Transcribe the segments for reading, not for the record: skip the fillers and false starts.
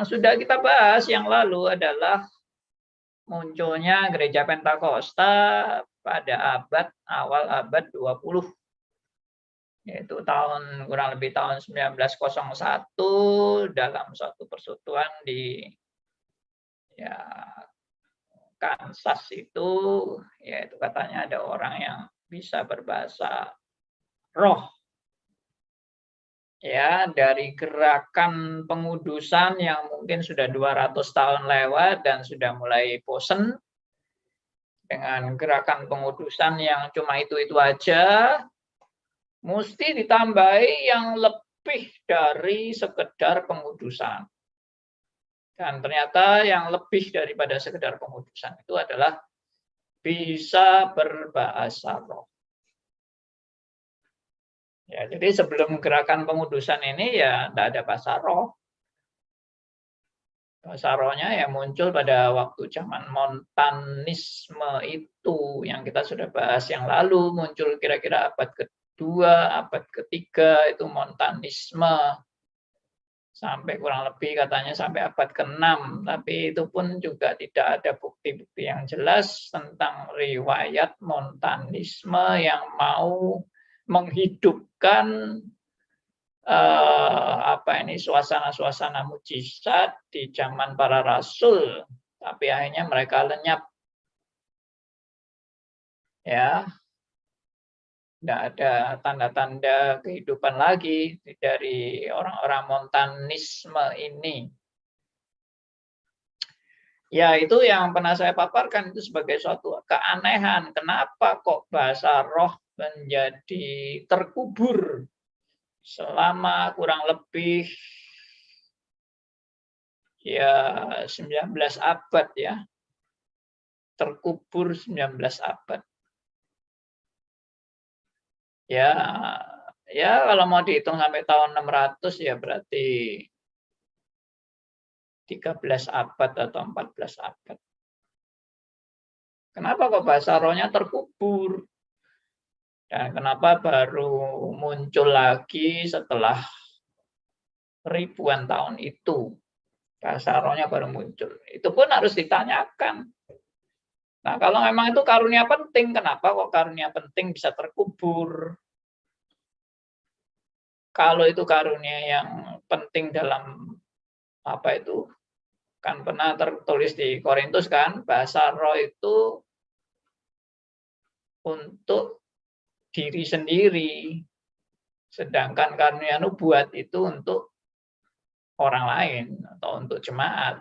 Yang sudah kita bahas yang lalu adalah munculnya gereja Pentakosta pada awal abad 20, yaitu kurang lebih tahun 1901 dalam suatu persekutuan di Kansas itu, yaitu katanya ada orang yang bisa berbahasa roh. Ya, dari gerakan pengudusan yang mungkin sudah 200 tahun lewat dan sudah mulai bosen dengan gerakan pengudusan yang cuma itu-itu aja, mesti ditambahi yang lebih dari sekedar pengudusan. Dan ternyata yang lebih daripada sekedar pengudusan itu adalah bisa berbahasa roh. Ya, jadi sebelum gerakan pengudusan ini ya tidak ada bahasa roh. Bahasa rohnya ya muncul pada waktu zaman Montanisme itu yang kita sudah bahas yang lalu, muncul kira-kira abad kedua, abad ketiga itu Montanisme. Sampai kurang lebih katanya sampai abad ke-6, tapi itu pun juga tidak ada bukti-bukti yang jelas tentang riwayat Montanisme yang mau menghidupkan suasana-suasana mujizat di zaman para rasul, tapi akhirnya mereka lenyap. Ya, tidak ada tanda-tanda kehidupan lagi dari orang-orang Montanisme ini. Ya, itu yang pernah saya paparkan itu sebagai suatu keanehan. Kenapa kok bahasa roh menjadi terkubur selama kurang lebih 19 abad ya. Terkubur 19 abad. Ya kalau mau dihitung sampai tahun 600 ya berarti 13 abad atau 14 abad. Kenapa kok bahasa rohnya terkubur? Dan kenapa baru muncul lagi setelah ribuan tahun itu? Bahasa rohnya baru muncul. Itu pun harus ditanyakan. Nah, kalau memang itu karunia penting, kenapa kok karunia penting bisa terkubur? Kalau itu karunia yang penting dalam kan pernah tertulis di Korintus kan, bahasa roh itu untuk diri sendiri, sedangkan karunia nubuat itu untuk orang lain atau untuk jemaat.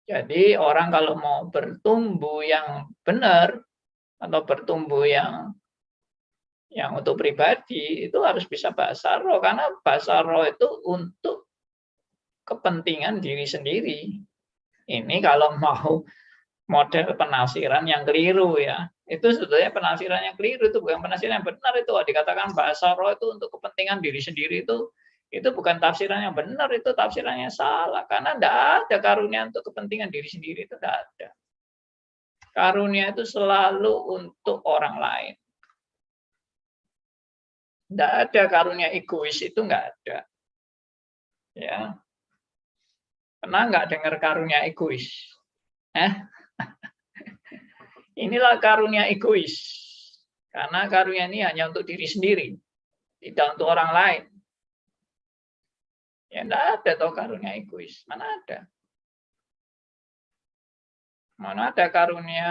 Jadi orang kalau mau bertumbuh yang benar atau bertumbuh yang untuk pribadi itu harus bisa bahasa roh, karena bahasa roh itu untuk kepentingan diri sendiri. Ini kalau mau model penafsiran yang keliru ya. Itu sebetulnya penafsiran yang keliru, itu bukan penafsiran yang benar itu. Dikatakan bahasa roh itu untuk kepentingan diri sendiri itu bukan tafsiran yang benar, itu tafsirannya salah. Karena tidak ada karunia untuk kepentingan diri sendiri, itu tidak ada. Karunia itu selalu untuk orang lain. Tidak ada karunia egois, itu nggak ada. Ya. Pernah nggak dengar karunia egois? Inilah karunia egois. Karena karunia ini hanya untuk diri sendiri, tidak untuk orang lain. Ya enggak ada toh karunia egois. Mana ada? Mana ada karunia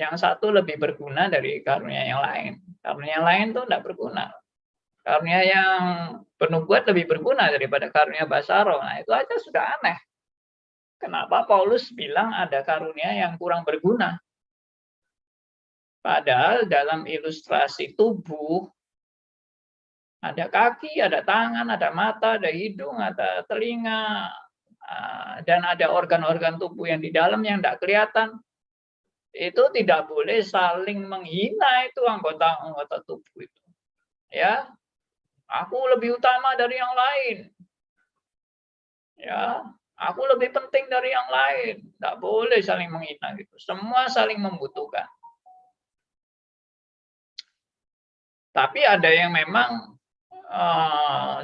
yang satu lebih berguna dari karunia yang lain. Karunia yang lain itu enggak berguna. Karunia yang penubuat lebih berguna daripada karunia bahasa roh. Nah, itu aja sudah aneh. Kenapa Paulus bilang ada karunia yang kurang berguna? Padahal dalam ilustrasi tubuh ada kaki, ada tangan, ada mata, ada hidung, ada telinga, dan ada organ-organ tubuh yang di dalam yang tidak kelihatan. Itu tidak boleh saling menghina itu anggota-anggota tubuh itu. Ya, aku lebih utama dari yang lain. Ya, aku lebih penting dari yang lain. Tidak boleh saling menghina gitu. Semua saling membutuhkan. Tapi ada yang memang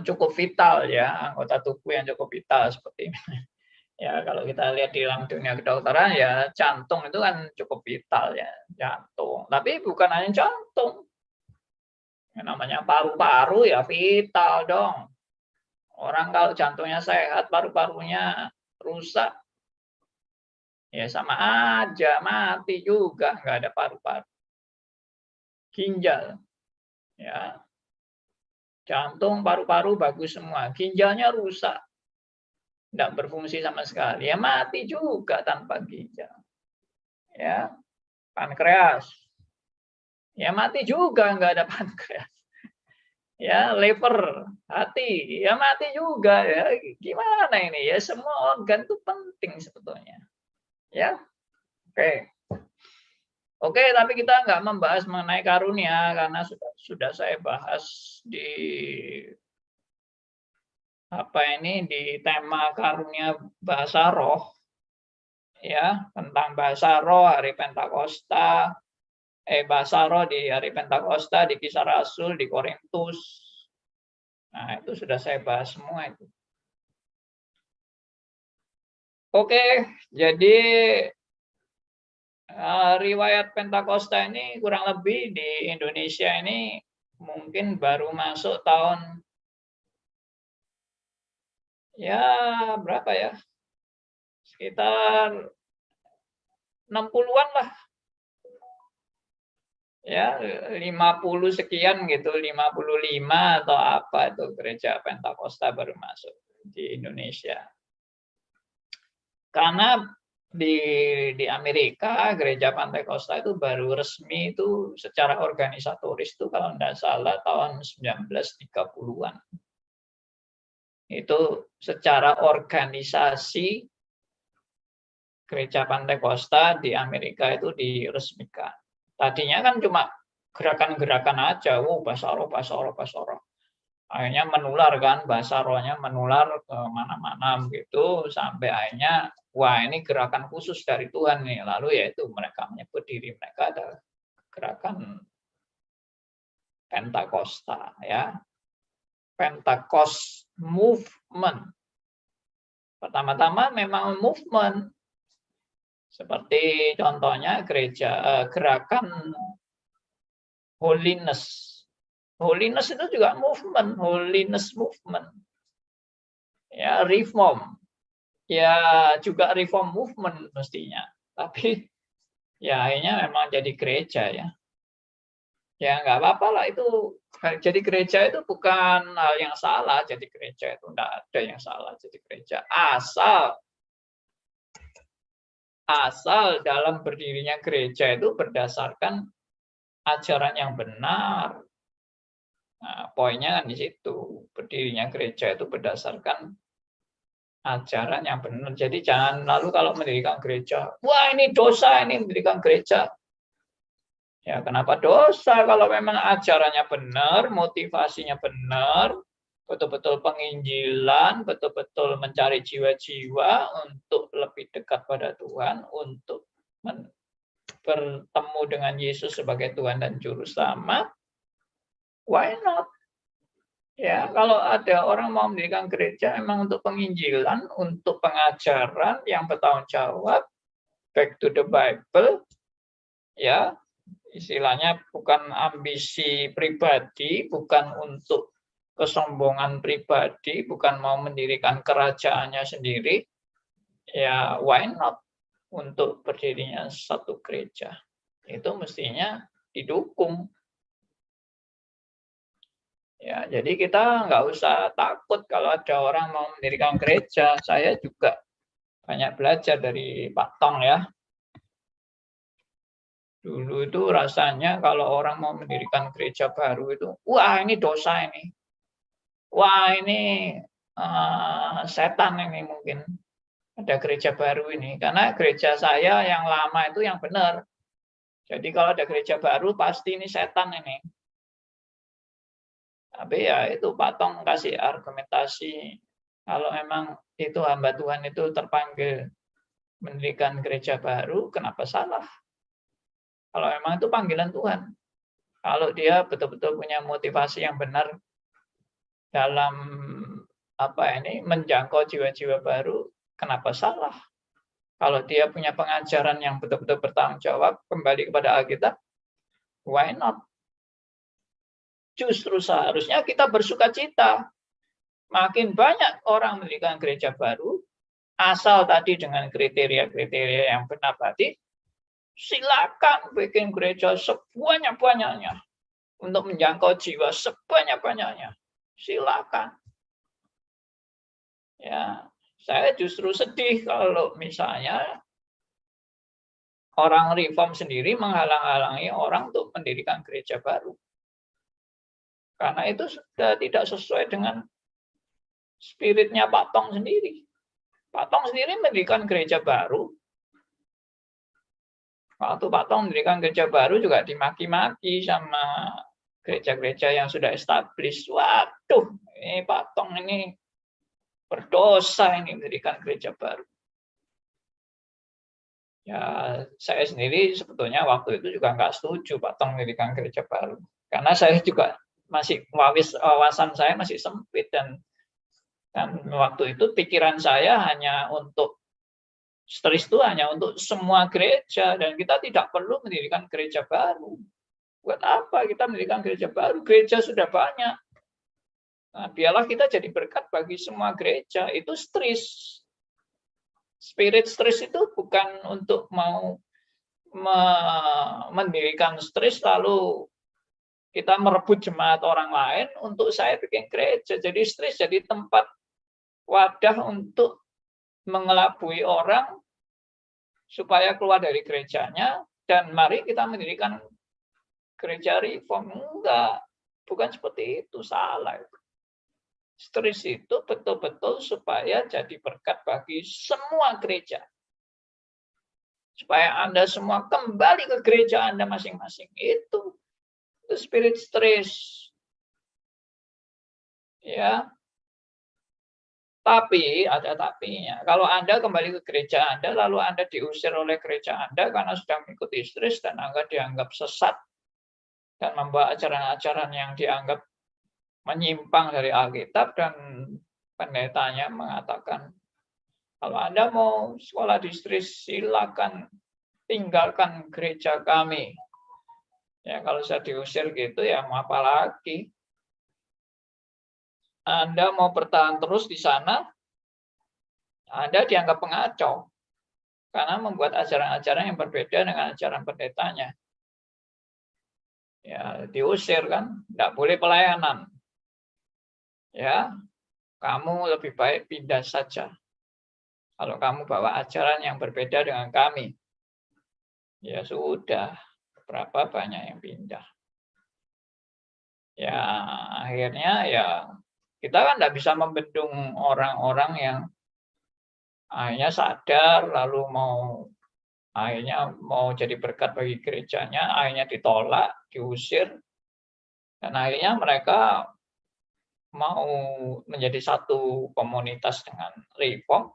cukup vital ya, anggota tubuh yang cukup vital seperti ini. Ya kalau kita lihat di dalam dunia kedokteran ya jantung itu kan cukup vital ya, jantung. Tapi bukan hanya jantung, yang namanya paru-paru ya vital dong. Orang kalau jantungnya sehat, paru-parunya rusak, ya sama aja mati juga, nggak ada paru-paru. Ginjal, ya jantung, paru-paru bagus semua, ginjalnya rusak, nggak berfungsi sama sekali, ya mati juga tanpa ginjal. Ya, pankreas, ya mati juga nggak ada pankreas. Ya, liver, hati, ya mati juga ya. Gimana ini ya? Semua organ itu penting sebetulnya. Ya, oke. Oke, tapi kita nggak membahas mengenai karunia karena sudah saya bahas di di tema karunia bahasa roh ya, tentang bahasa roh hari Pentakosta, bahasa roh di hari Pentakosta, di Kisah Rasul, di Korintus. Nah, itu sudah saya bahas semua itu. Oke, jadi riwayat Pentakosta ini kurang lebih di Indonesia ini mungkin baru masuk tahun ya berapa ya? Sekitar 60-an lah. Ya, 50 sekian gitu, 55 atau apa itu gereja Pentakosta baru masuk di Indonesia. Karena di Amerika gereja Pentakosta itu baru resmi itu secara organisatoris itu kalau tidak salah tahun 1930-an. Itu secara organisasi gereja Pentakosta di Amerika itu diresmikan. Tadinya kan cuma gerakan-gerakan aja, bahasa roh, bahasa roh, bahasa roh. Akhirnya menular kan, bahasa rohnya menular ke mana-mana begitu, sampai akhirnya, wah ini gerakan khusus dari Tuhan nih. Lalu yaitu mereka menyebut diri mereka adalah gerakan Pentakosta ya. Pentecost Movement. Pertama-tama memang movement. Seperti contohnya gerakan holiness. Holiness itu juga movement, holiness movement. Ya, reform. Ya, juga reform movement mestinya. Tapi ya akhirnya memang jadi gereja ya. Ya nggak apa-apa lah itu. Jadi gereja itu bukan hal yang salah, jadi gereja itu enggak ada yang salah jadi gereja. Asal dalam berdirinya gereja itu berdasarkan ajaran yang benar. Nah, poinnya kan di situ. Berdirinya gereja itu berdasarkan ajaran yang benar. Jadi jangan lalu kalau mendirikan gereja, wah ini dosa ini mendirikan gereja. Ya, kenapa dosa kalau memang ajarannya benar, motivasinya benar, betul-betul penginjilan, betul-betul mencari jiwa-jiwa untuk lebih dekat pada Tuhan, untuk bertemu dengan Yesus sebagai Tuhan dan Juru Selamat, why not? Ya, kalau ada orang mau mendirikan gereja memang untuk penginjilan, untuk pengajaran yang bertanggung jawab, back to the Bible, ya, istilahnya bukan ambisi pribadi, bukan untuk kesombongan pribadi, bukan mau mendirikan kerajaannya sendiri, ya why not untuk berdirinya satu gereja. Itu mestinya didukung. Ya, jadi kita nggak usah takut kalau ada orang mau mendirikan gereja. Saya juga banyak belajar dari Pak Tong ya. Dulu itu rasanya kalau orang mau mendirikan gereja baru itu, wah ini dosa ini. Wah ini setan ini mungkin. Ada gereja baru ini. Karena gereja saya yang lama itu yang benar. Jadi kalau ada gereja baru pasti ini setan ini. Tapi ya itu Pak Tong kasih argumentasi. Kalau memang itu hamba Tuhan itu terpanggil mendirikan gereja baru, kenapa salah? Kalau memang itu panggilan Tuhan. Kalau dia betul-betul punya motivasi yang benar dalam menjangkau jiwa-jiwa baru, kenapa salah? Kalau dia punya pengajaran yang betul-betul bertanggung jawab, kembali kepada Alkitab, why not? Justru seharusnya kita bersukacita. Makin banyak orang mendirikan gereja baru, asal tadi dengan kriteria-kriteria yang benar tadi, silakan bikin gereja sebanyak-banyaknya untuk menjangkau jiwa sebanyak-banyaknya. Silakan. Ya, saya justru sedih kalau misalnya orang reform sendiri menghalang-halangi orang untuk mendirikan gereja baru. Karena itu sudah tidak sesuai dengan spiritnya Pak Tong sendiri. Pak Tong sendiri mendirikan gereja baru. Waktu Pak Tong mendirikan gereja baru juga dimaki-maki sama gereja-gereja yang sudah established. Waduh, ini Pak Tong ini berdosa ini mendirikan gereja baru. Ya, saya sendiri sebetulnya waktu itu juga nggak setuju Pak Tong mendirikan gereja baru. Karena saya juga masih wawasan saya masih sempit dan waktu itu pikiran saya hanya untuk stris itu hanya untuk semua gereja dan kita tidak perlu mendirikan gereja baru. Buat apa kita mendirikan gereja baru? Gereja sudah banyak. Nah, biarlah kita jadi berkat bagi semua gereja. Itu stris. Spirit stris itu bukan untuk mau mendirikan stris lalu kita merebut jemaat orang lain untuk saya bikin gereja. Jadi stris jadi tempat wadah untuk mengelabui orang supaya keluar dari gerejanya dan mari kita mendirikan gereja reform. Enggak, bukan seperti itu, salah. Stris itu betul-betul supaya jadi berkat bagi semua gereja. Supaya Anda semua kembali ke gereja Anda masing-masing. Itu spirit stris. Ya. Tapi, ada tapinya. Kalau Anda kembali ke gereja Anda, lalu Anda diusir oleh gereja Anda karena sudah mengikuti stris dan Anda dianggap sesat dan membawa ajaran-ajaran yang dianggap menyimpang dari Alkitab dan pendetanya mengatakan, kalau Anda mau sekolah di stris, silakan tinggalkan gereja kami. Ya, kalau saya diusir gitu, ya mau apa lagi? Anda mau bertahan terus di sana, Anda dianggap pengacau. Karena membuat ajaran-ajaran yang berbeda dengan ajaran pendetanya. Ya, diusir kan, tidak boleh pelayanan. Ya, kamu lebih baik pindah saja. Kalau kamu bawa ajaran yang berbeda dengan kami, ya sudah, berapa banyak yang pindah. Ya, akhirnya ya kita kan tidak bisa membendung orang-orang yang akhirnya sadar lalu akhirnya mau jadi berkat bagi gerejanya, akhirnya ditolak, diusir, dan akhirnya mereka mau menjadi satu komunitas dengan reform.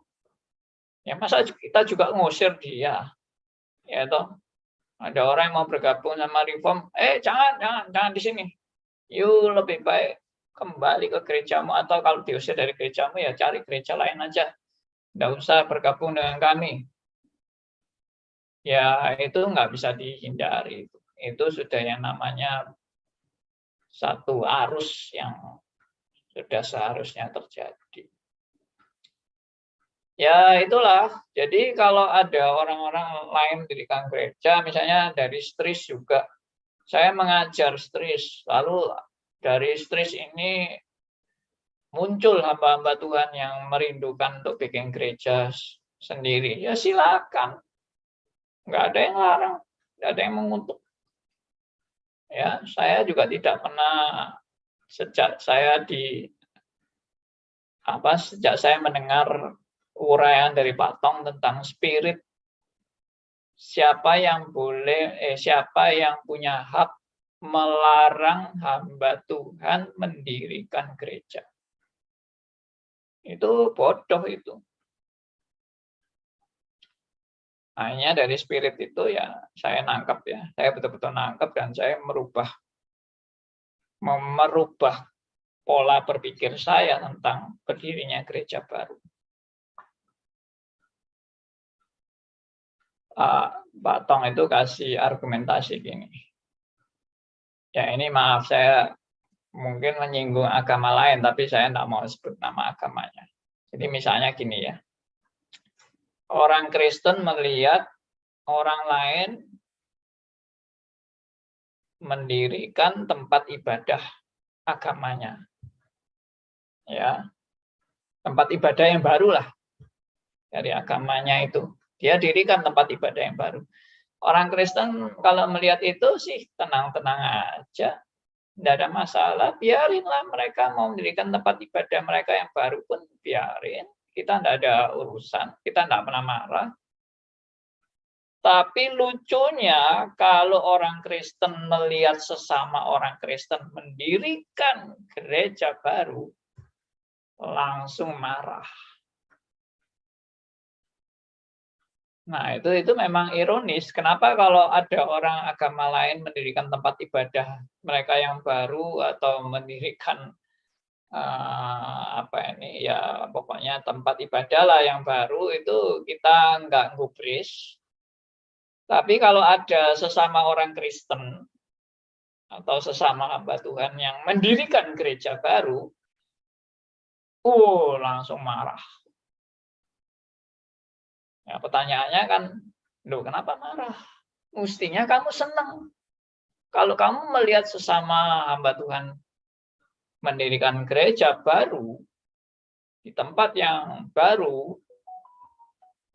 Ya masa kita juga ngusir dia, ya toh. Ada orang yang mau bergabung sama reform, jangan di sini. You lebih baik kembali ke gerejamu atau kalau diusir dari gerejamu ya cari gereja lain aja. Nggak usah bergabung dengan kami. Ya itu nggak bisa dihindari. Itu sudah yang namanya satu arus yang sudah seharusnya terjadi. Ya itulah. Jadi kalau ada orang-orang lain mendirikan gereja, misalnya dari stris juga, saya mengajar stris, lalu dari stris ini muncul hamba-hamba Tuhan yang merindukan untuk bikin gereja sendiri. Ya silakan. Nggak ada yang larang, nggak ada yang mengutuk. Ya, saya juga tidak pernah sejak saya mendengar uraian dari Pak Tong tentang spirit, siapa yang punya hak melarang hamba Tuhan mendirikan gereja. Itu bodoh itu. Hanya dari spirit itu ya saya nangkap ya. Saya betul-betul nangkap dan saya merubah pola berpikir saya tentang berdirinya gereja baru. Pak Tong itu kasih argumentasi gini. Ya ini maaf, saya mungkin menyinggung agama lain, tapi saya tidak mau sebut nama agamanya. Jadi misalnya gini ya, orang Kristen melihat orang lain mendirikan tempat ibadah agamanya. Ya, tempat ibadah yang baru lah dari agamanya itu. Dia dirikan tempat ibadah yang baru. Orang Kristen kalau melihat itu sih tenang-tenang aja. Tidak ada masalah, biarinlah mereka mau mendirikan tempat ibadah mereka yang baru pun biarin. Kita tidak ada urusan, kita tidak pernah marah. Tapi lucunya kalau orang Kristen melihat sesama orang Kristen mendirikan gereja baru, langsung marah. Nah, itu memang ironis. Kenapa kalau ada orang agama lain mendirikan tempat ibadah mereka yang baru atau mendirikan ya pokoknya tempat ibadah lah yang baru itu kita nggak gubris. Tapi kalau ada sesama orang Kristen atau sesama hamba Tuhan yang mendirikan gereja baru, langsung marah. Ya, pertanyaannya kan, loh kenapa marah? Mestinya kamu senang. Kalau kamu melihat sesama hamba Tuhan mendirikan gereja baru di tempat yang baru,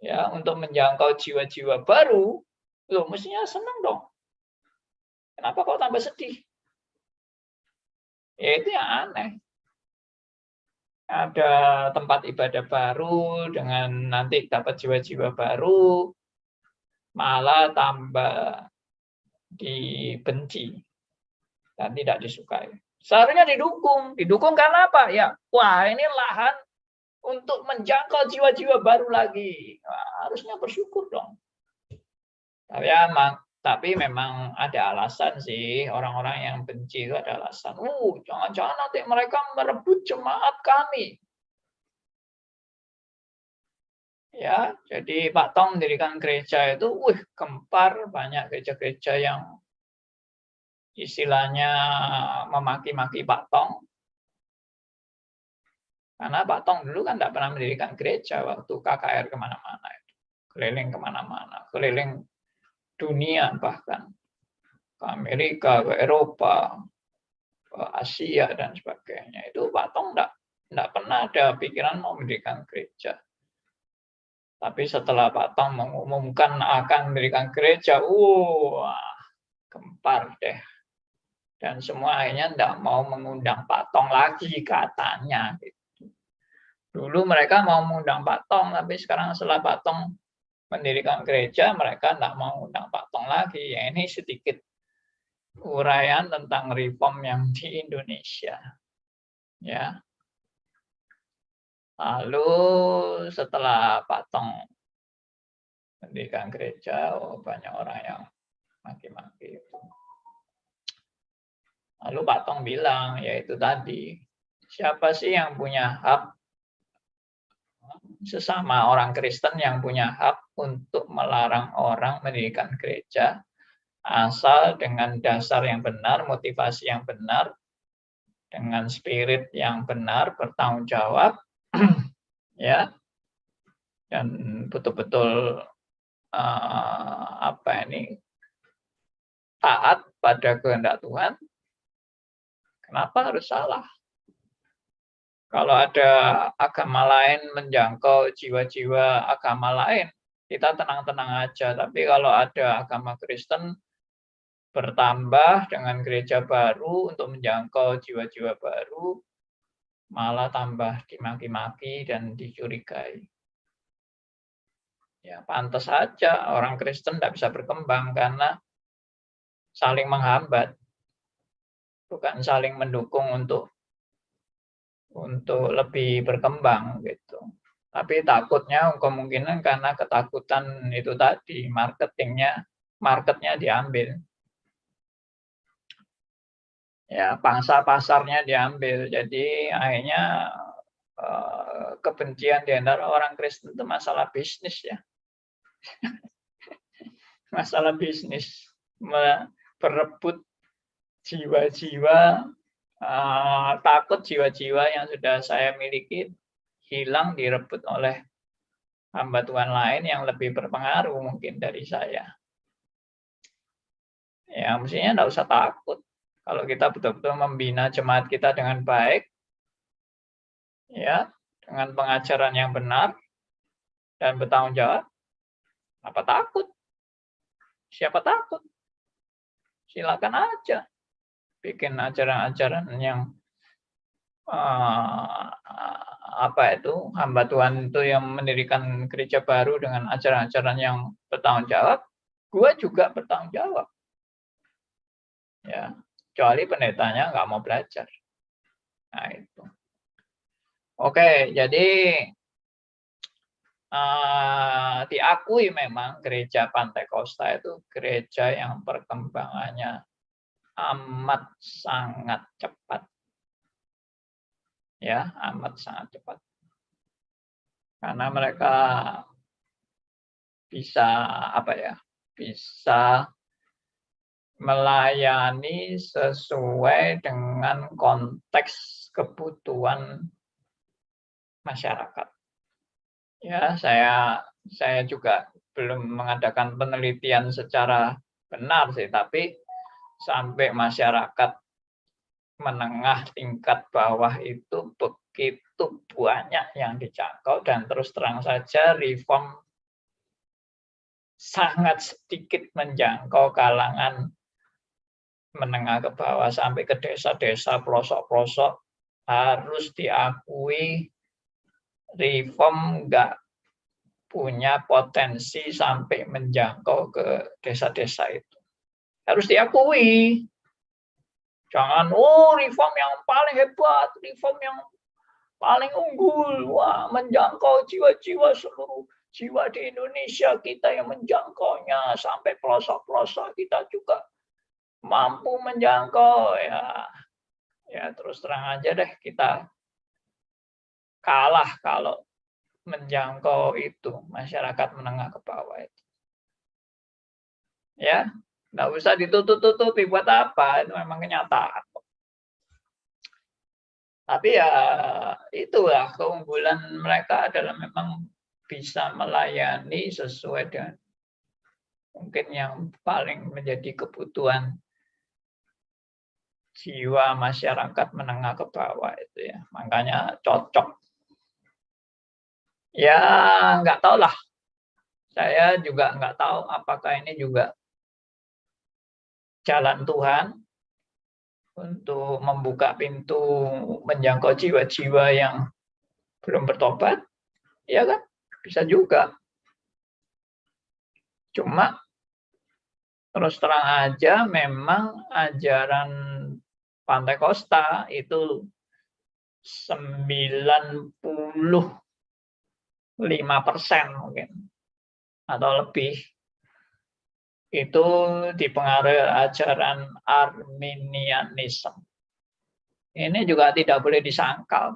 ya untuk menjangkau jiwa-jiwa baru, loh mestinya senang dong. Kenapa kau tambah sedih? Ya itu yang aneh. Ada tempat ibadah baru dengan nanti dapat jiwa-jiwa baru, malah tambah dibenci dan tidak disukai. Seharusnya didukung. Didukung karena apa? Ya, wah ini lahan untuk menjangkau jiwa-jiwa baru lagi. Wah, harusnya bersyukur dong. Tapi memang ada alasan sih, orang-orang yang benci itu ada alasan. Jangan-jangan nanti mereka merebut jemaat kami. Ya, jadi Pak Tong mendirikan gereja itu, gempar, banyak gereja-gereja yang istilahnya memaki-maki Pak Tong. Karena Pak Tong dulu kan tidak pernah mendirikan gereja waktu KKR kemana-mana. Keliling kemana-mana, keliling dunia bahkan. Ke Amerika, ke Eropa, ke Asia, dan sebagainya. Itu Pak Tong tidak pernah ada pikiran mau mendirikan gereja. Tapi setelah Pak Tong mengumumkan akan mendirikan gereja, gempar deh. Dan semua akhirnya tidak mau mengundang Pak Tong lagi katanya. Gitu. Dulu mereka mau mengundang Pak Tong, tapi sekarang setelah Pak Tong mendirikan gereja, mereka tidak mau mengundang Pak Tong lagi. Ya, ini sedikit uraian tentang reform yang di Indonesia. Ya. Lalu setelah Pak Tong mendirikan gereja, banyak orang yang maki-maki. Lalu Pak Tong bilang, yaitu tadi, siapa sih yang punya hak, sesama orang Kristen yang punya hak untuk melarang orang mendirikan gereja, asal dengan dasar yang benar, motivasi yang benar, dengan spirit yang benar, bertanggung jawab, ya, dan betul-betul taat pada kehendak Tuhan. Kenapa harus salah? Kalau ada agama lain menjangkau jiwa-jiwa agama lain, kita tenang-tenang aja. Tapi kalau ada agama Kristen bertambah dengan gereja baru untuk menjangkau jiwa-jiwa baru, malah tambah dimaki-maki dan dicurigai. Ya, pantas saja orang Kristen tidak bisa berkembang karena saling menghambat, bukan saling mendukung untuk lebih berkembang gitu. Tapi takutnya kemungkinan karena ketakutan itu tadi, marketnya diambil. Ya, pangsa pasarnya diambil. Jadi akhirnya kebencian di antara orang Kristen itu masalah bisnis ya. Masalah bisnis. Berebut jiwa-jiwa, takut jiwa-jiwa yang sudah saya miliki hilang direbut oleh hamba Tuhan lain yang lebih berpengaruh mungkin dari saya. Ya, mestinya enggak usah takut. Kalau kita betul-betul membina jemaat kita dengan baik, ya, dengan pengajaran yang benar dan bertanggung jawab, apa takut? Siapa takut? Silakan aja bikin ajaran-ajaran yang apa itu, hamba Tuhan itu yang mendirikan gereja baru dengan ajaran-ajaran yang bertanggung jawab, gua juga bertanggung jawab. Ya, kecuali pendetanya nggak mau belajar. Nah itu. Oke, jadi diakui memang gereja Pantai Kosta itu gereja yang perkembangannya amat sangat cepat. Ya, amat sangat cepat. Karena mereka bisa apa ya? Bisa melayani sesuai dengan konteks kebutuhan masyarakat. Ya, saya juga belum mengadakan penelitian secara benar sih, tapi sampai masyarakat menengah tingkat bawah itu begitu banyak yang dijangkau dan terus terang saja reform sangat sedikit menjangkau kalangan menengah ke bawah sampai ke desa-desa, pelosok-pelosok, harus diakui reform nggak punya potensi sampai menjangkau ke desa-desa itu. Harus diakui. Jangan, reform yang paling hebat, reform yang paling unggul, wah menjangkau jiwa-jiwa seluruh jiwa di Indonesia, kita yang menjangkaunya sampai pelosok-pelosok, kita juga mampu menjangkau ya. Ya terus terang aja deh kita kalah kalau menjangkau itu masyarakat menengah ke bawah itu. Ya, nggak usah ditutup-tutupi buat apa? Itu memang kenyataan. Tapi ya itulah keunggulan mereka adalah memang bisa melayani sesuai dengan mungkin yang paling menjadi kebutuhan jiwa masyarakat menengah ke bawah itu ya. Makanya cocok. Ya nggak tahu lah. Saya juga nggak tahu apakah ini juga jalan Tuhan untuk membuka pintu menjangkau jiwa-jiwa yang belum bertobat, ya kan? Bisa juga. Cuma terus terang aja memang ajaran Pantai Kosta itu 95% mungkin atau lebih itu dipengaruhi ajaran Arminianisme. Ini juga tidak boleh disangkal.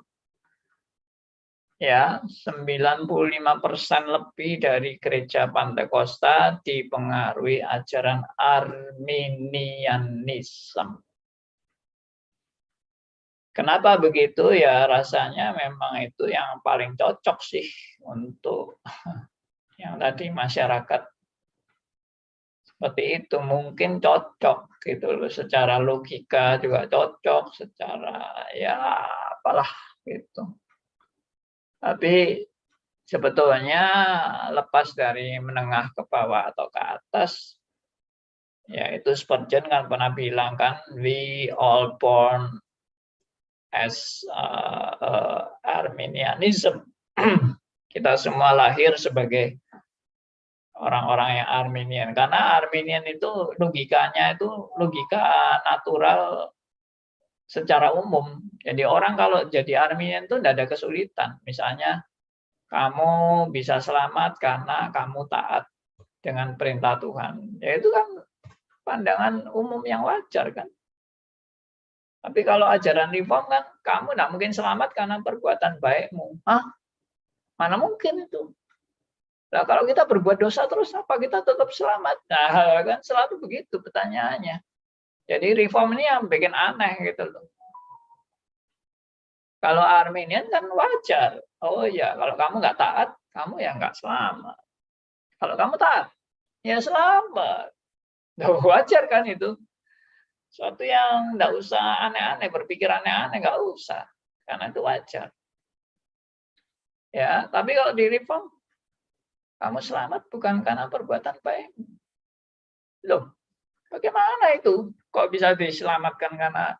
Ya, 95% lebih dari gereja Pantai Kosta dipengaruhi ajaran Arminianisme. Kenapa begitu? Ya rasanya memang itu yang paling cocok sih untuk yang tadi masyarakat seperti itu mungkin cocok gitu loh, secara logika juga cocok, secara ya apalah gitu. Tapi sebetulnya lepas dari menengah ke bawah atau ke atas, ya itu Spurgeon kan pernah bilang kan, we all born as Arminianism. Kita semua lahir sebagai orang-orang yang Arminian. Karena Arminian itu logikanya itu logika natural secara umum. Jadi orang kalau jadi Arminian itu tidak ada kesulitan. Misalnya kamu bisa selamat karena kamu taat dengan perintah Tuhan. Ya itu kan pandangan umum yang wajar kan. Tapi kalau ajaran reform kan, kamu tidak mungkin selamat karena perbuatan baikmu. Mana mungkin itu? Nah, kalau kita berbuat dosa terus, apa kita tetap selamat? Nah, kan selalu begitu pertanyaannya. Jadi reform ini yang bikin aneh gitu loh. Kalau Arminian kan wajar. Oh ya, kalau kamu nggak taat, kamu ya nggak selamat. Kalau kamu taat, ya selamat. Wajar kan itu. Suatu yang nggak usah aneh-aneh, berpikir aneh-aneh, nggak usah. Karena itu wajar. Ya, tapi kalau di reform, kamu selamat bukan karena perbuatan baik. Loh, bagaimana itu? Kok bisa diselamatkan karena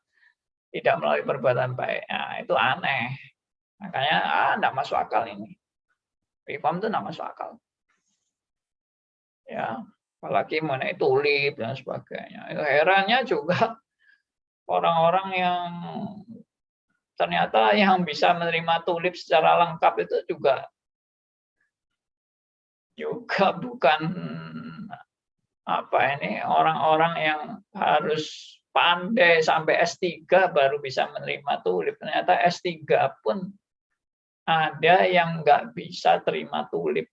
tidak melalui perbuatan baik? Nah, itu aneh. Makanya, enggak masuk akal ini. Reform itu enggak masuk akal. Ya, apalagi mengenai tulip dan sebagainya. Herannya juga orang-orang yang ternyata yang bisa menerima tulip secara lengkap itu juga bukan orang-orang yang harus pandai sampai S3 baru bisa menerima tulip. Ternyata S3 pun ada yang nggak bisa terima tulip.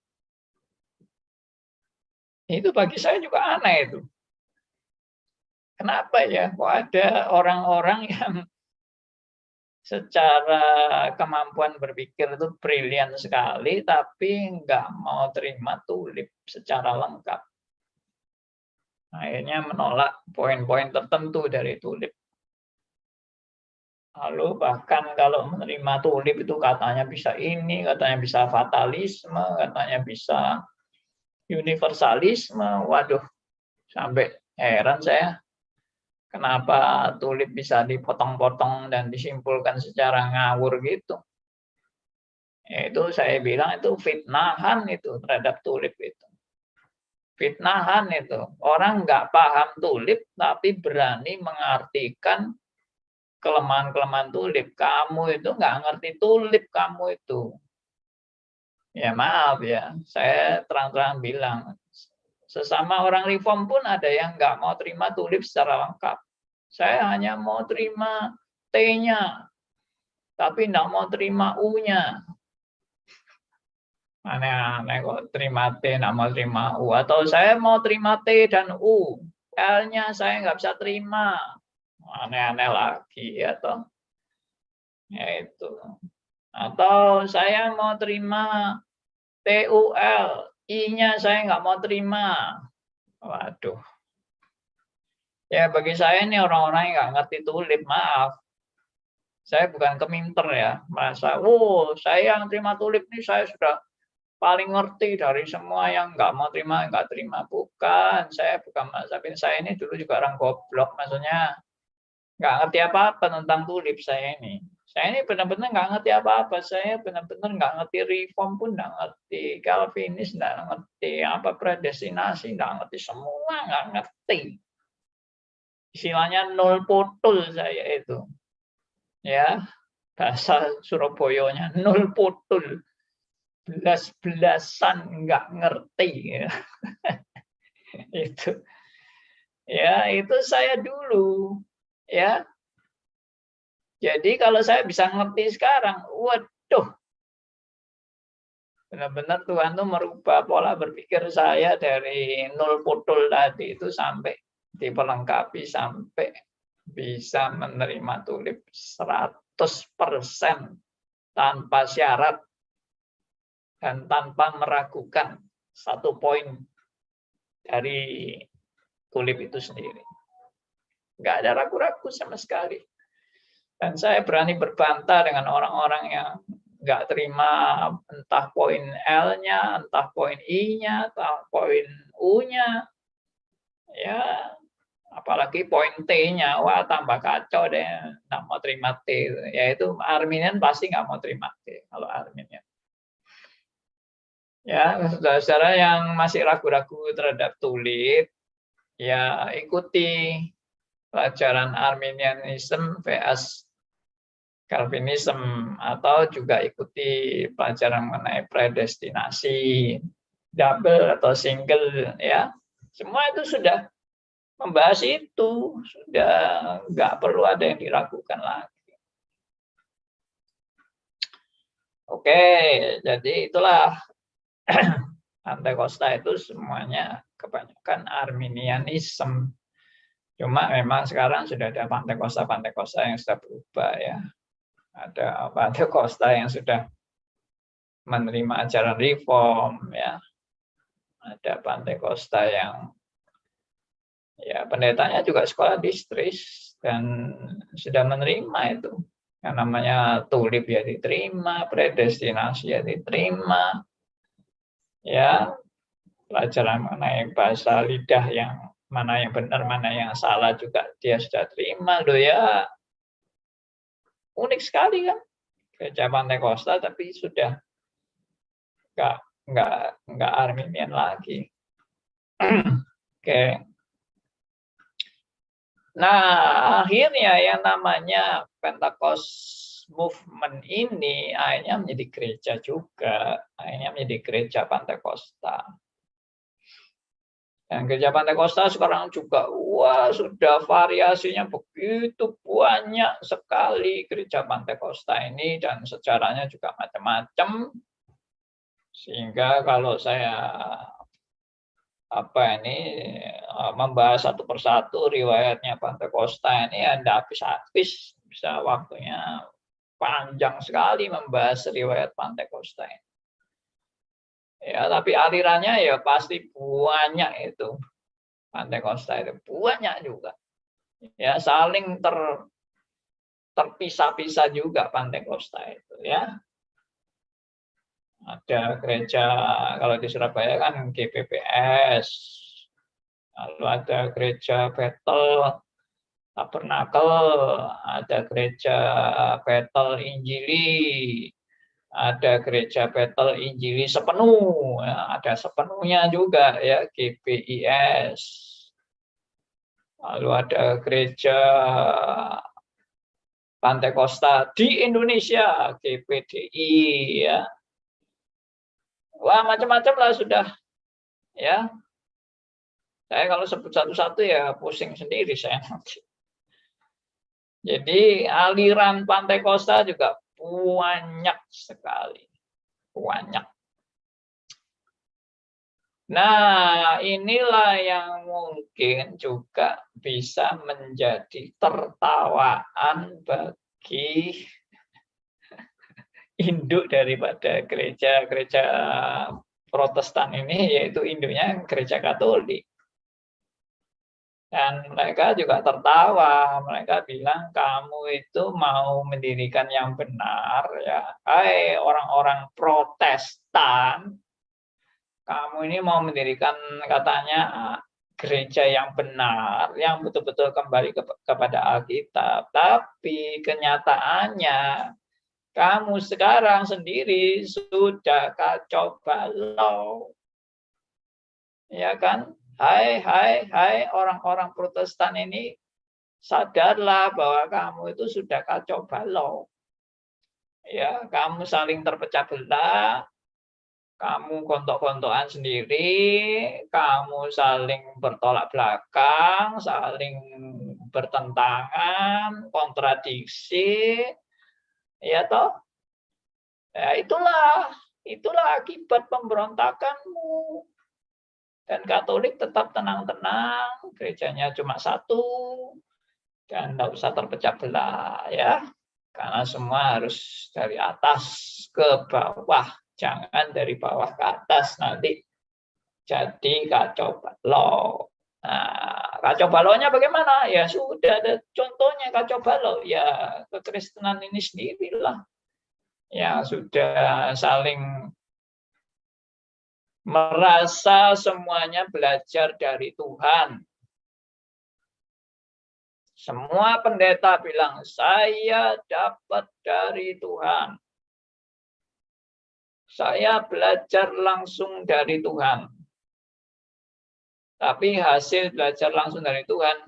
Itu bagi saya juga aneh itu. Kenapa ya? Kok ada orang-orang yang secara kemampuan berpikir itu brilian sekali, tapi nggak mau terima tulip secara lengkap. Akhirnya menolak poin-poin tertentu dari tulip. Lalu bahkan kalau menerima tulip itu katanya bisa ini, katanya bisa fatalisme, katanya bisa universalisme. Waduh, sampai heran saya kenapa tulip bisa dipotong-potong dan disimpulkan secara ngawur gitu. Itu saya bilang itu fitnahan itu terhadap tulip itu. Fitnahan itu. Orang nggak paham tulip tapi berani mengartikan kelemahan-kelemahan tulip. Kamu itu nggak ngerti tulip kamu itu. Ya maaf ya, saya terang-terang bilang. Sesama orang reform pun ada yang nggak mau terima tulip secara lengkap. Saya hanya mau terima T-nya, tapi nggak mau terima U-nya. Aneh-aneh kok terima T, nggak mau terima U. Atau saya mau terima T dan U. L-nya saya nggak bisa terima. Aneh-aneh lagi ya toh. Ya itu. Atau saya mau terima TUL, I-nya saya nggak mau terima. Waduh. Ya bagi saya ini orang-orang yang nggak ngerti tulip, maaf. Saya bukan keminter ya, merasa, saya yang terima tulip ini saya sudah paling ngerti dari semua yang nggak mau terima, nggak terima. Bukan, saya bukan mazhabin. Saya ini dulu juga orang goblok, maksudnya nggak ngerti apa-apa tentang tulip saya ini. Saya ini benar-benar nggak ngerti apa-apa. Saya benar-benar nggak ngerti reform pun nggak ngerti. Calvinis nggak ngerti. Apa predestinasi nggak ngerti. Semua nggak ngerti. Istilahnya nol putul saya itu. Ya, bahasa Surabayanya nol putul. Belas-belasan nggak ngerti. Ya. Itu. Ya, itu saya dulu. Ya, jadi kalau saya bisa ngerti sekarang, waduh, benar-benar Tuhan tuh merubah pola berpikir saya dari nol putul tadi itu sampai diperlengkapi sampai bisa menerima tulip 100% tanpa syarat dan tanpa meragukan satu poin dari tulip itu sendiri. Nggak ada ragu-ragu sama sekali. Dan saya berani berbantah dengan orang-orang yang nggak terima entah poin L-nya, entah poin I-nya, entah poin U-nya. Ya, apalagi poin T-nya. Wah, tambah kacau deh. Nggak mau terima T. Yaitu Arminian pasti nggak mau terima T kalau Arminian. Ya, saudara-saudara yang masih ragu-ragu terhadap tulip, ya ikuti pelajaran Arminianism vs Calvinism, atau juga ikuti pelajaran mengenai predestinasi, double atau single, ya. Semua itu sudah membahas itu, sudah nggak perlu ada yang diragukan lagi. Oke, jadi itulah Pantekosta itu semuanya kebanyakan Arminianisme. Cuma memang sekarang sudah ada Pantekosta yang sudah berubah ya. Ada Pantekosta yang sudah menerima ajaran reform ya. Ada Pantekosta yang ya pendetanya juga sekolah distris dan sudah menerima itu. Yang namanya tulip ya diterima, predestinasi ya diterima. Ya, pelajaran mengenai bahasa lidah yang mana yang benar, mana yang salah juga dia sudah terima loh ya. Unik sekali kan gereja Pantekosta tapi sudah nggak nggak Arminian lagi. Oke. Nah, akhirnya yang namanya Pentecost movement ini akhirnya menjadi gereja juga, akhirnya menjadi gereja Pantekosta. Dan gereja Pantekosta sekarang juga, wah sudah variasinya begitu banyak sekali gereja Pantekosta ini dan sejarahnya juga macam-macam. Sehingga kalau saya membahas satu persatu riwayatnya Pantekosta ini Anda habis-habis, bisa waktunya panjang sekali membahas riwayat Pantekosta ini. Ya, tapi alirannya ya pasti banyak itu. Pantekosta itu banyak juga. Ya, saling terpisah-pisah juga Pantekosta itu ya. Ada gereja kalau di Surabaya kan GPPS. Lalu ada gereja Bethel Tabernakel, ada gereja Bethel Injili, ada gereja Bethel Injili Sepenuh, ya, ada sepenuhnya juga ya GPIS. Lalu ada gereja Pantekosta di Indonesia GPDI ya. Wah, macam-macam lah sudah ya. Saya kalau sebut satu-satu ya pusing sendiri saya nanti. Jadi aliran Pantekosta juga banyak sekali. Banyak. Nah, inilah yang mungkin juga bisa menjadi tertawaan bagi induk daripada gereja-gereja Protestan ini, yaitu induknya gereja Katolik. Dan mereka juga tertawa, mereka bilang kamu itu mau mendirikan yang benar ya. Hai orang-orang Protestan, kamu ini mau mendirikan katanya gereja yang benar, yang betul-betul kembali kepada Alkitab. Tapi kenyataannya kamu sekarang sendiri sudah kacau balau. Ya kan? Hai orang-orang Protestan ini, sadarlah bahwa kamu itu sudah kacau balau. Ya, kamu saling terpecah belah, kamu gontok-gontokan sendiri, kamu saling bertolak belakang, saling bertentangan, kontradiksi, ya toh? Ya, itulah akibat pemberontakanmu. Dan Katolik tetap tenang-tenang, gerejanya cuma satu, dan tidak usah terpecah belah ya, karena semua harus dari atas ke bawah, jangan dari bawah ke atas, nanti jadi kacau balau. Nah, kacau balaunya bagaimana? Ya sudah ada contohnya kacau balau, ya kekristenan ini sendirilah, ya sudah saling merasa semuanya belajar dari Tuhan. Semua pendeta bilang, saya dapat dari Tuhan. Saya belajar langsung dari Tuhan. Tapi hasil belajar langsung dari Tuhan,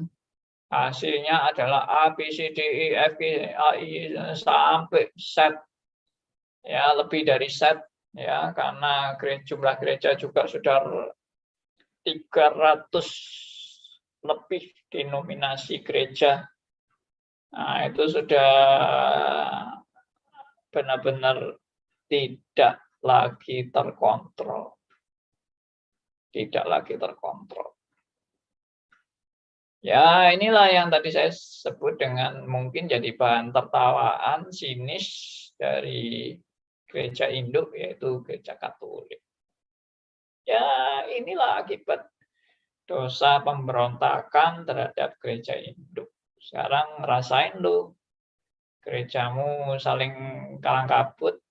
hasilnya adalah A, B, C, D, E, F, G, A, I, sampai Z. Ya, lebih dari Z. Ya, karena jumlah gereja juga sudah 300 lebih denominasi gereja. Nah, itu sudah benar-benar tidak lagi terkontrol. Tidak lagi terkontrol. Ya, inilah yang tadi saya sebut dengan mungkin jadi bahan tertawaan, sinis dari gereja induk, yaitu gereja Katolik. Ya, inilah akibat dosa pemberontakan terhadap gereja induk. Sekarang ngerasain lu, gerejamu saling kalang kabut,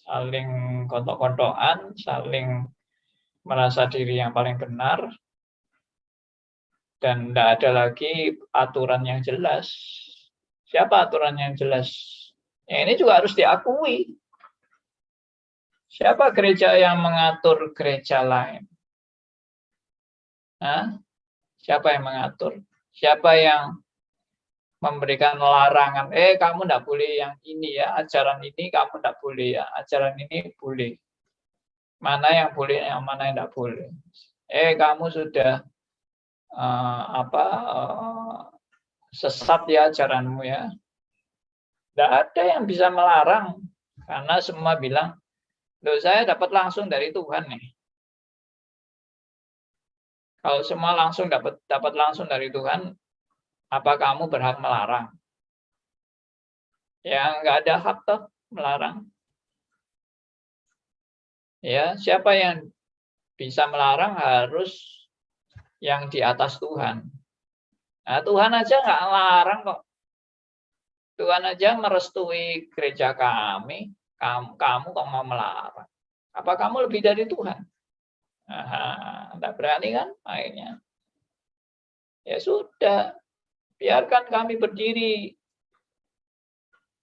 saling kontok-kontokan, saling merasa diri yang paling benar, dan tidak ada lagi aturan yang jelas. Siapa aturan yang jelas? Ya, ini juga harus diakui. Siapa gereja yang mengatur gereja lain? Hah? Siapa yang mengatur? Siapa yang memberikan larangan? Kamu tidak boleh yang ini ya, ajaran ini kamu tidak boleh ya, ajaran ini boleh. Mana yang boleh, yang mana yang tidak boleh. Kamu sudah sesat ya ajaranmu ya. Tidak ada yang bisa melarang, karena semua bilang, loh saya dapat langsung dari Tuhan nih. Kalau semua langsung dapat langsung dari Tuhan, apa kamu berhak melarang? Ya nggak ada hak toh melarang. Ya, siapa yang bisa melarang harus yang di atas Tuhan. Nah, Tuhan aja nggak melarang kok. Tuhan aja merestui gereja kami, kamu kok mau melarang? Apa kamu lebih dari Tuhan? Tidak berani kan akhirnya. Ya sudah, biarkan kami berdiri.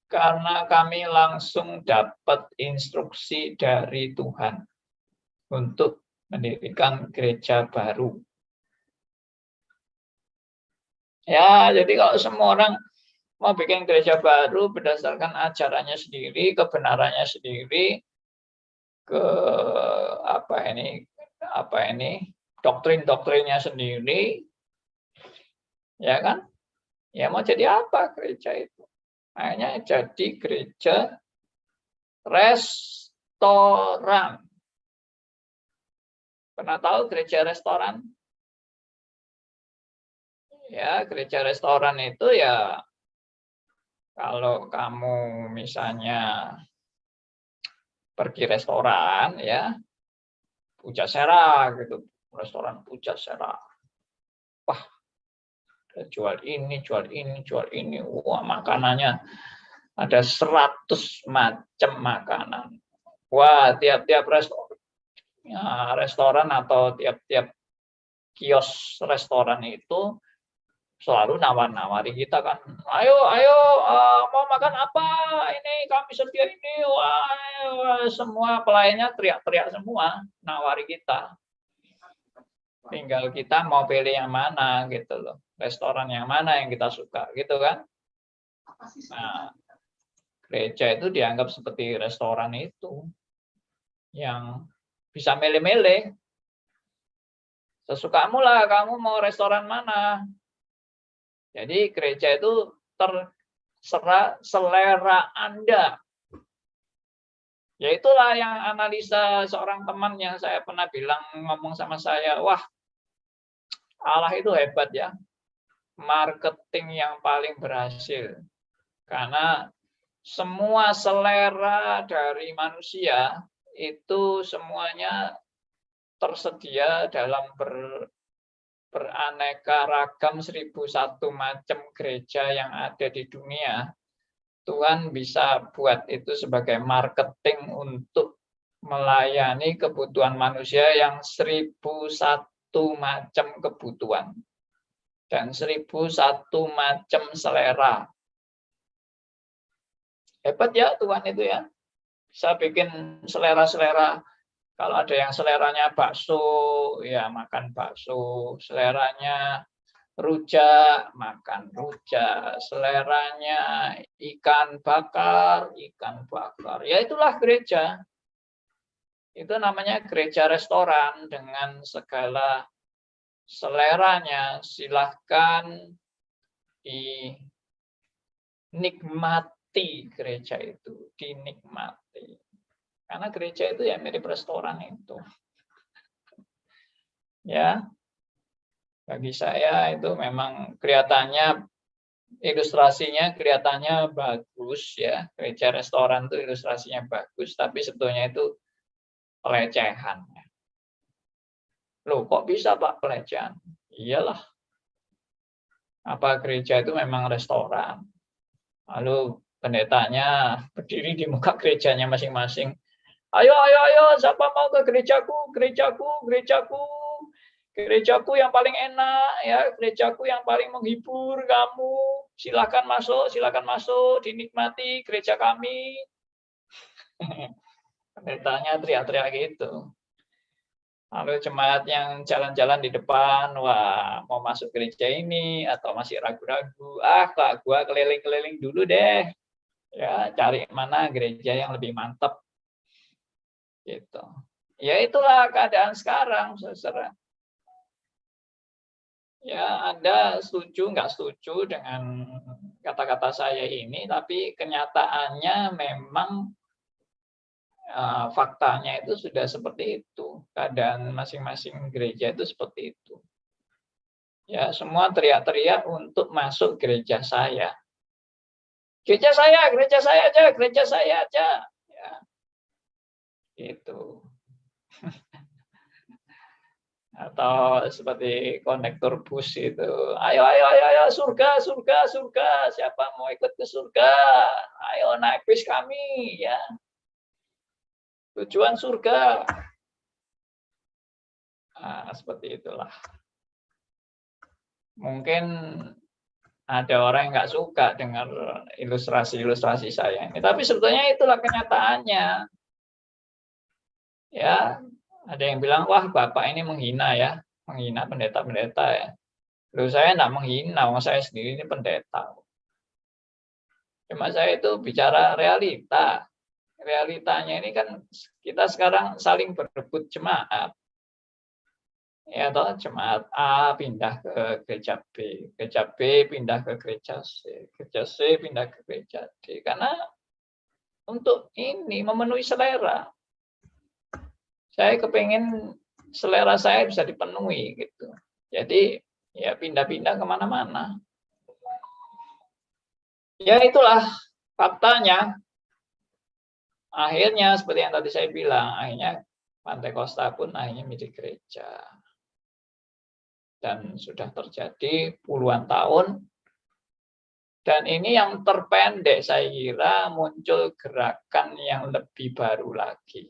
Karena kami langsung dapat instruksi dari Tuhan untuk mendirikan gereja baru. Ya, jadi kalau semua orang mau bikin gereja baru berdasarkan ajarannya sendiri, kebenarannya sendiri, doktrin-doktrinnya sendiri, ya kan? Ya mau jadi apa gereja itu? Hanya jadi gereja restoran. Pernah tahu gereja restoran? Ya, gereja restoran itu ya kalau kamu misalnya pergi restoran ya, Pujasera gitu, restoran Pujasera. Wah, jual ini, jual ini, jual ini. Wah, makanannya ada 100 macam makanan. Wah, tiap-tiap restoran atau tiap-tiap kios restoran itu selalu nawar-nawari kita kan, ayo mau makan apa, ini kami sedia ini. Wah, semua pelayannya teriak-teriak semua nawari kita, tinggal kita mau pilih yang mana gitu loh, restoran yang mana yang kita suka gitu kan. Nah, gereja itu dianggap seperti restoran itu yang bisa milih-milih, sesukamu lah kamu mau restoran mana. Jadi gereja itu terserah selera Anda. Ya itulah yang analisa seorang teman yang saya pernah bilang, ngomong sama saya, wah Allah itu hebat ya, marketing yang paling berhasil. Karena semua selera dari manusia itu semuanya tersedia dalam beraneka ragam 1001 macam gereja yang ada di dunia. Tuhan bisa buat itu sebagai marketing untuk melayani kebutuhan manusia yang 1001 macam kebutuhan dan 1001 macam selera. Hebat ya Tuhan itu ya, bisa bikin selera-selera. Kalau ada yang seleranya bakso, ya makan bakso. Seleranya rujak, makan rujak. Seleranya ikan bakar, ikan bakar. Ya itulah gereja. Itu namanya gereja restoran dengan segala seleranya silahkan dinikmati gereja itu, dinikmati. Karena gereja itu ya mirip restoran itu. Ya, bagi saya itu memang kelihatannya ilustrasinya kelihatannya bagus ya. Gereja restoran itu ilustrasinya bagus, tapi sebetulnya itu pelecehan. Loh, kok bisa Pak pelecehan? Iyalah, apa gereja itu memang restoran. Lalu pendetanya berdiri di muka gerejanya masing-masing. Ayo, ayo, ayo, siapa mau ke gerejaku, gerejaku, gerejaku, gerejaku yang paling enak, ya, gerejaku yang paling menghibur kamu. Silakan masuk, dinikmati gereja kami. Pendetanya teriak-teriak gitu. Lalu jemaat yang jalan-jalan di depan, wah mau masuk gereja ini atau masih ragu-ragu, Kak, gua keliling-keliling dulu deh. Ya, cari mana gereja yang lebih mantap. Gitu. Ya itulah keadaan sekarang, saudara. Ya, Anda setuju nggak setuju dengan kata-kata saya ini, tapi kenyataannya memang faktanya itu sudah seperti itu. Keadaan masing-masing gereja itu seperti itu. Ya, semua teriak-teriak untuk masuk gereja saya. Gereja saya aja, gereja saya aja. Ya, gitu. Atau seperti kondektur bus itu. Ayo, ayo, ayo, ayo, surga, surga, surga. Siapa mau ikut ke surga? Ayo naik bis kami, ya. Tujuan surga. Nah, seperti itulah. Mungkin ada orang yang nggak suka dengar ilustrasi-ilustrasi saya ini, tapi sebetulnya itulah kenyataannya. Ya, ada yang bilang, wah Bapak ini menghina ya, menghina pendeta-pendeta ya. Loh, saya enggak menghina, saya sendiri ini pendeta. Cuma saya itu bicara realita. Realitanya ini kan kita sekarang saling berebut jemaat. Ya toh, jemaat A pindah ke gereja B, gereja B pindah ke gereja C pindah ke gereja D. Karena untuk ini memenuhi selera. Saya kepingin selera saya bisa dipenuhi gitu. Jadi ya pindah-pindah kemana-mana. Ya itulah faktanya. Akhirnya seperti yang tadi saya bilang, akhirnya Pantai Kosta pun akhirnya milik gereja. Dan sudah terjadi puluhan tahun. Dan ini yang terpendek saya kira muncul gerakan yang lebih baru lagi.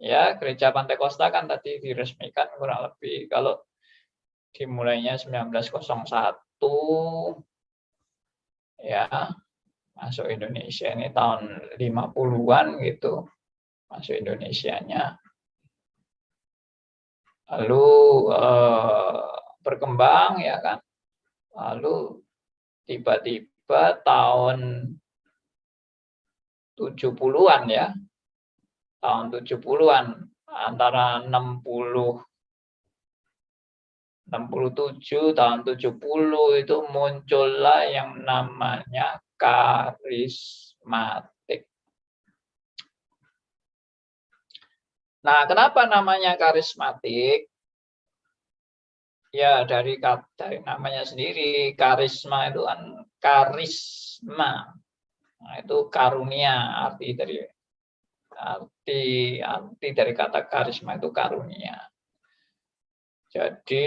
Ya, Gereja Pantai Kosta kan tadi diresmikan kurang lebih kalau dimulainya 1901 ya, masuk Indonesia ini tahun 50-an gitu. Masuk Indonesianya. Lalu berkembang ya kan. Lalu tiba-tiba tahun 70-an ya. Tahun 70-an antara 67 tahun 70 itu muncullah yang namanya karismatik. Nah, kenapa namanya karismatik? Ya, dari namanya sendiri, karisma itu kan karisma. Nah, itu karunia, arti dari kata karisma itu karunia. Jadi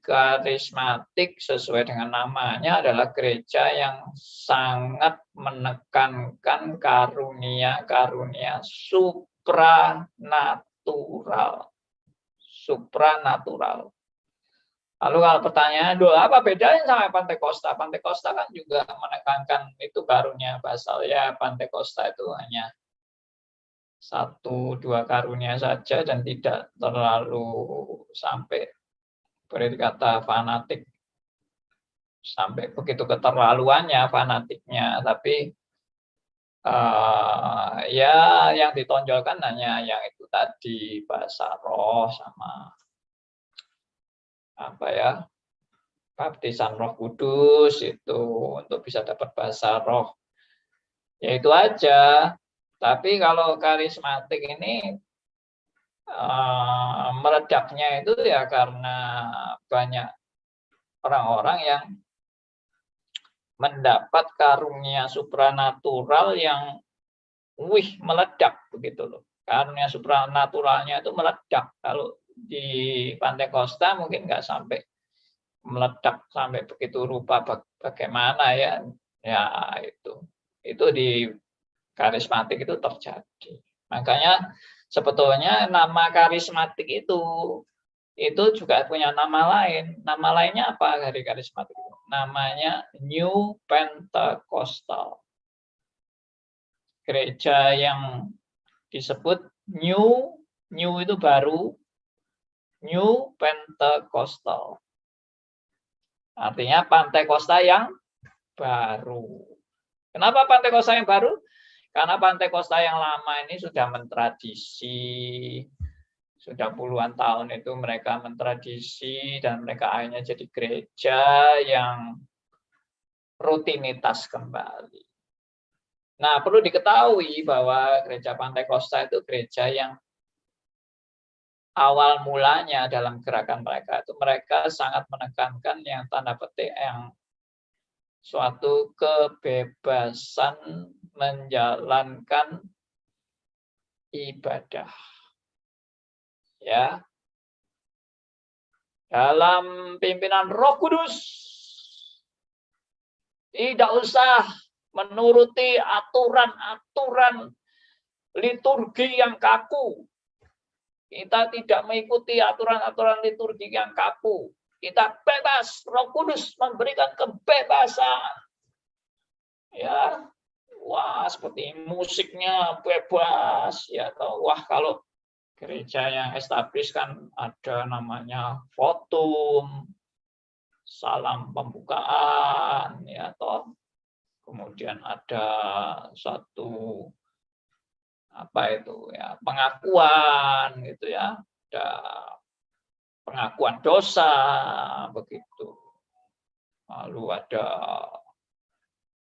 karismatik sesuai dengan namanya adalah gereja yang sangat menekankan karunia-karunia supranatural. Supranatural. Lalu kalau pertanyaan, apa bedanya sama Pantai Kosta? Pantai Kosta kan juga menekankan itu karunia basal ya. Pantai Kosta itu hanya 1-2 karunia saja dan tidak terlalu sampai berkata fanatik, sampai begitu keterlaluannya fanatiknya. Tapi ya yang ditonjolkan hanya yang itu tadi, bahasa roh sama apa ya, baptisan Roh Kudus itu untuk bisa dapat bahasa roh. Ya itu aja. Tapi kalau karismatik ini meledaknya itu ya karena banyak orang-orang yang mendapat karunia supranatural yang meledak begitu loh. Karunia supranaturalnya itu meledak. Kalau di Pantai Kosta mungkin nggak sampai meledak sampai begitu rupa bagaimana ya. Ya itu di karismatik itu terjadi. Makanya sebetulnya nama karismatik itu juga punya nama lain. Nama lainnya apa dari karismatik itu? Namanya New Pentecostal. Gereja yang disebut New itu baru, New Pentecostal. Artinya Pantai Kosta yang baru. Kenapa Pantai Kosta yang baru? Karena Pantai Kosta yang lama ini sudah mentradisi, sudah puluhan tahun itu mereka mentradisi dan mereka akhirnya jadi gereja yang rutinitas kembali. Nah, perlu diketahui bahwa gereja Pantai Kosta itu gereja yang awal mulanya dalam gerakan mereka itu mereka sangat menekankan yang tanda petik yang suatu kebebasan menjalankan ibadah. Ya. Dalam pimpinan Roh Kudus tidak usah menuruti aturan-aturan liturgi yang kaku. Kita tidak mengikuti aturan-aturan liturgi yang kaku. Kita bebas. Roh Kudus memberikan kebebasan. Ya, wah seperti musiknya bebas. Ya, atau wah kalau gereja yang establis kan ada namanya votum, salam pembukaan, ya toh. Kemudian ada satu apa itu ya pengakuan gitu ya, ada pengakuan dosa begitu. Lalu ada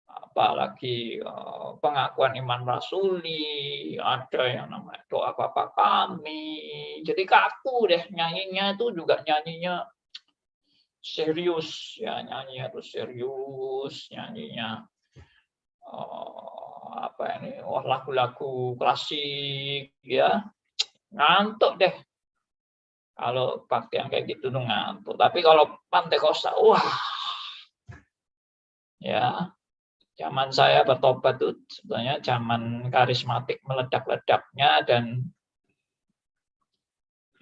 apalagi pengakuan iman rasuli, ada yang namanya doa Bapa Kami. Jadi kaku deh nyanyinya itu juga nyanyinya serius ya, nyanyinya itu serius, nyanyinya apa ini lagu-lagu klasik ya, ngantuk deh kalau pakai yang kayak gitu tuh ngantuk. Tapi kalau Pantai Kosta wah ya, zaman saya bertobat tuh sebenarnya zaman karismatik meledak-ledaknya dan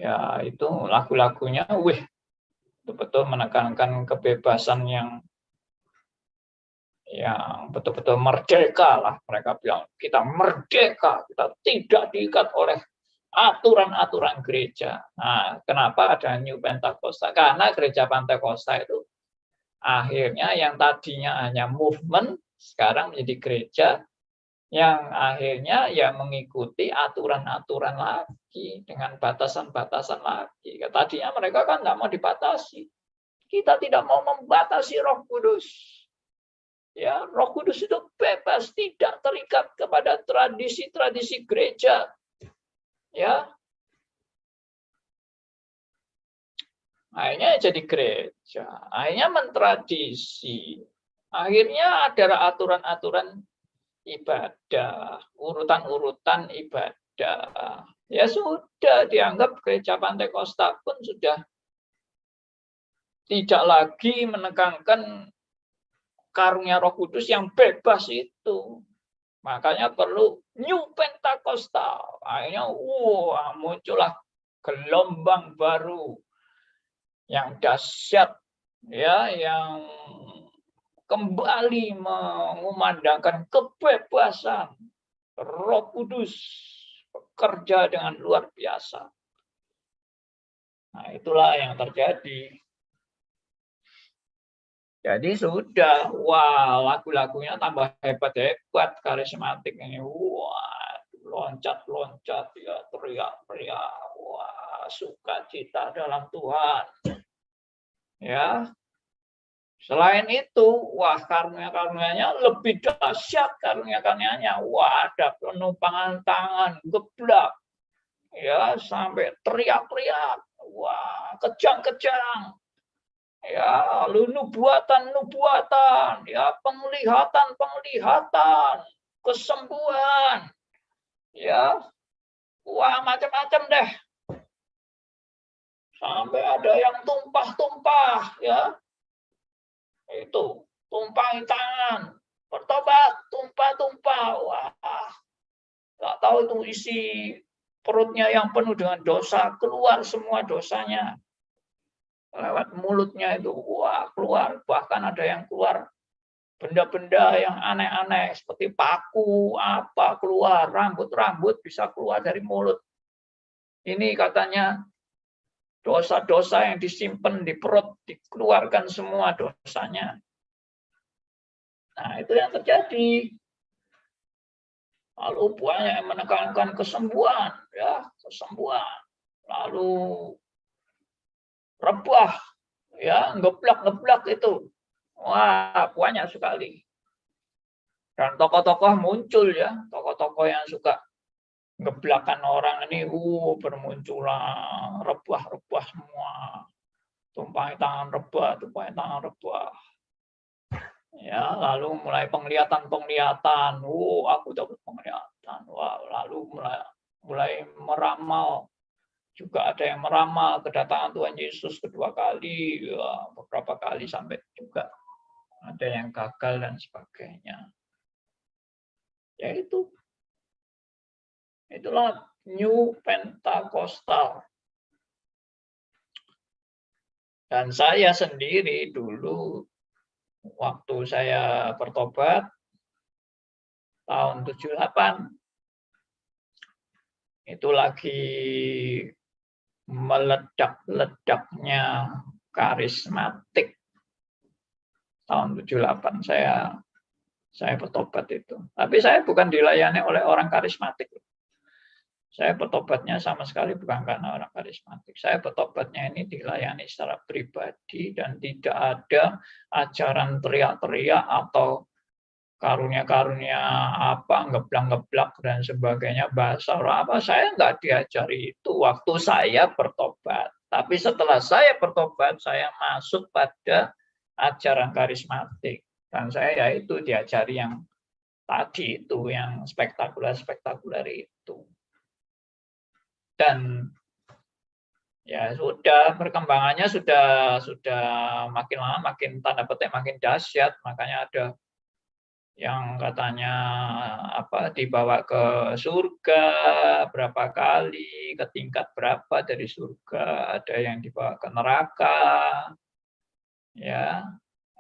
ya itu lagu-lagunya betul-betul menekankan kebebasan yang betul-betul merdeka lah. Mereka bilang kita merdeka, kita tidak diikat oleh aturan-aturan gereja. Nah, kenapa ada New Pentecostal? Karena gereja Pantai Kosta itu akhirnya yang tadinya hanya movement sekarang menjadi gereja yang akhirnya ya mengikuti aturan-aturan lagi dengan batasan-batasan lagi. Tadinya mereka kan nggak mau dibatasi. Kita tidak mau membatasi Roh Kudus. Ya, Roh Kudus itu bebas, tidak terikat kepada tradisi-tradisi gereja. Ya. Akhirnya jadi gereja, akhirnya mentradisi. Akhirnya ada aturan-aturan ibadah, urutan-urutan ibadah. Ya sudah dianggap gereja Pantai Kosta pun sudah tidak lagi menekankan karunia Roh Kudus yang bebas itu. Makanya perlu New Pentecostal. Akhirnya muncullah gelombang baru yang dahsyat ya, yang kembali mengumandangkan kebebasan. Roh Kudus bekerja dengan luar biasa. Nah, itulah yang terjadi. Jadi sudah, lagu-lagunya tambah hebat-hebat karismatik ini. Loncat-loncat, ya teriak-teriak. Sukacita dalam Tuhan. Ya, selain itu, wah karunia-karunianya lebih dahsyat karunia-karunianya. Wah, ada penumpangan tangan, geblak, ya sampai teriak-teriak, wah kejang-kejang, ya lalu nubuatan-nubuatan, ya penglihatan-penglihatan, kesembuhan, ya wah macam-macam deh. Sampai ada yang tumpah-tumpah, ya itu tumpahin tangan, bertobat, tumpah-tumpah, wah nggak tahu itu isi perutnya yang penuh dengan dosa, keluar semua dosanya lewat mulutnya itu, wah keluar, bahkan ada yang keluar benda-benda yang aneh-aneh seperti paku apa keluar, rambut-rambut bisa keluar dari mulut. Ini katanya dosa-dosa yang disimpan di perut dikeluarkan semua dosanya. Nah, itu yang terjadi. Lalu banyak yang menekankan kesembuhan, ya, kesembuhan. Lalu rebah, ya, ngeblak-ngeblak itu. Wah, banyak sekali. Dan tokoh-tokoh muncul ya, tokoh-tokoh yang suka ngeblakan orang ini, bermunculan, rebah-rebah semua. Tumpahin tangan rebah, tumpahin tangan rebah. Ya, lalu mulai penglihatan-penglihatan. Aku dapat penglihatan. Wah, lalu mulai meramal. Juga ada yang meramal kedatangan Tuhan Yesus kedua kali, ya, beberapa kali sampai juga ada yang gagal dan sebagainya. Ya itulah New Pentecostal. Dan saya sendiri dulu waktu saya bertobat tahun 78 itu lagi meledak-ledaknya karismatik. Tahun 78 saya bertobat itu. Tapi saya bukan dilayani oleh orang karismatik. Saya bertobatnya sama sekali bukan karena orang karismatik. Saya bertobatnya ini dilayani secara pribadi dan tidak ada ajaran teriak-teriak atau karunia-karunia apa, ngeblak-ngeblak dan sebagainya, bahasa apa. Saya nggak diajari itu waktu saya bertobat. Tapi setelah saya bertobat, saya masuk pada ajaran karismatik. Dan saya yaitu diajari yang tadi itu, yang spektakuler-spektakuler itu. Dan ya sudah perkembangannya sudah makin lama makin tanda petik makin dahsyat, makanya ada yang katanya dibawa ke surga berapa kali, ke tingkat berapa dari surga, ada yang dibawa ke neraka, ya,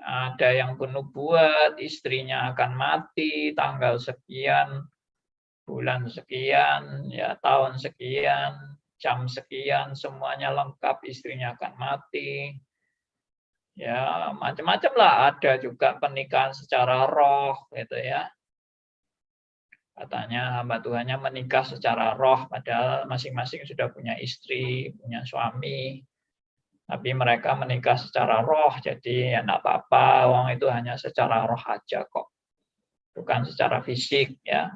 ada yang bernubuat istrinya akan mati tanggal sekian, bulan sekian, ya tahun sekian, jam sekian, semuanya lengkap, istrinya akan mati. Ya, macam-macam lah, ada juga pernikahan secara roh gitu ya. Katanya hamba Tuhannya menikah secara roh, padahal masing-masing sudah punya istri, punya suami. Tapi mereka menikah secara roh, jadi ya enggak apa-apa, wong itu hanya secara roh aja kok. Bukan secara fisik ya.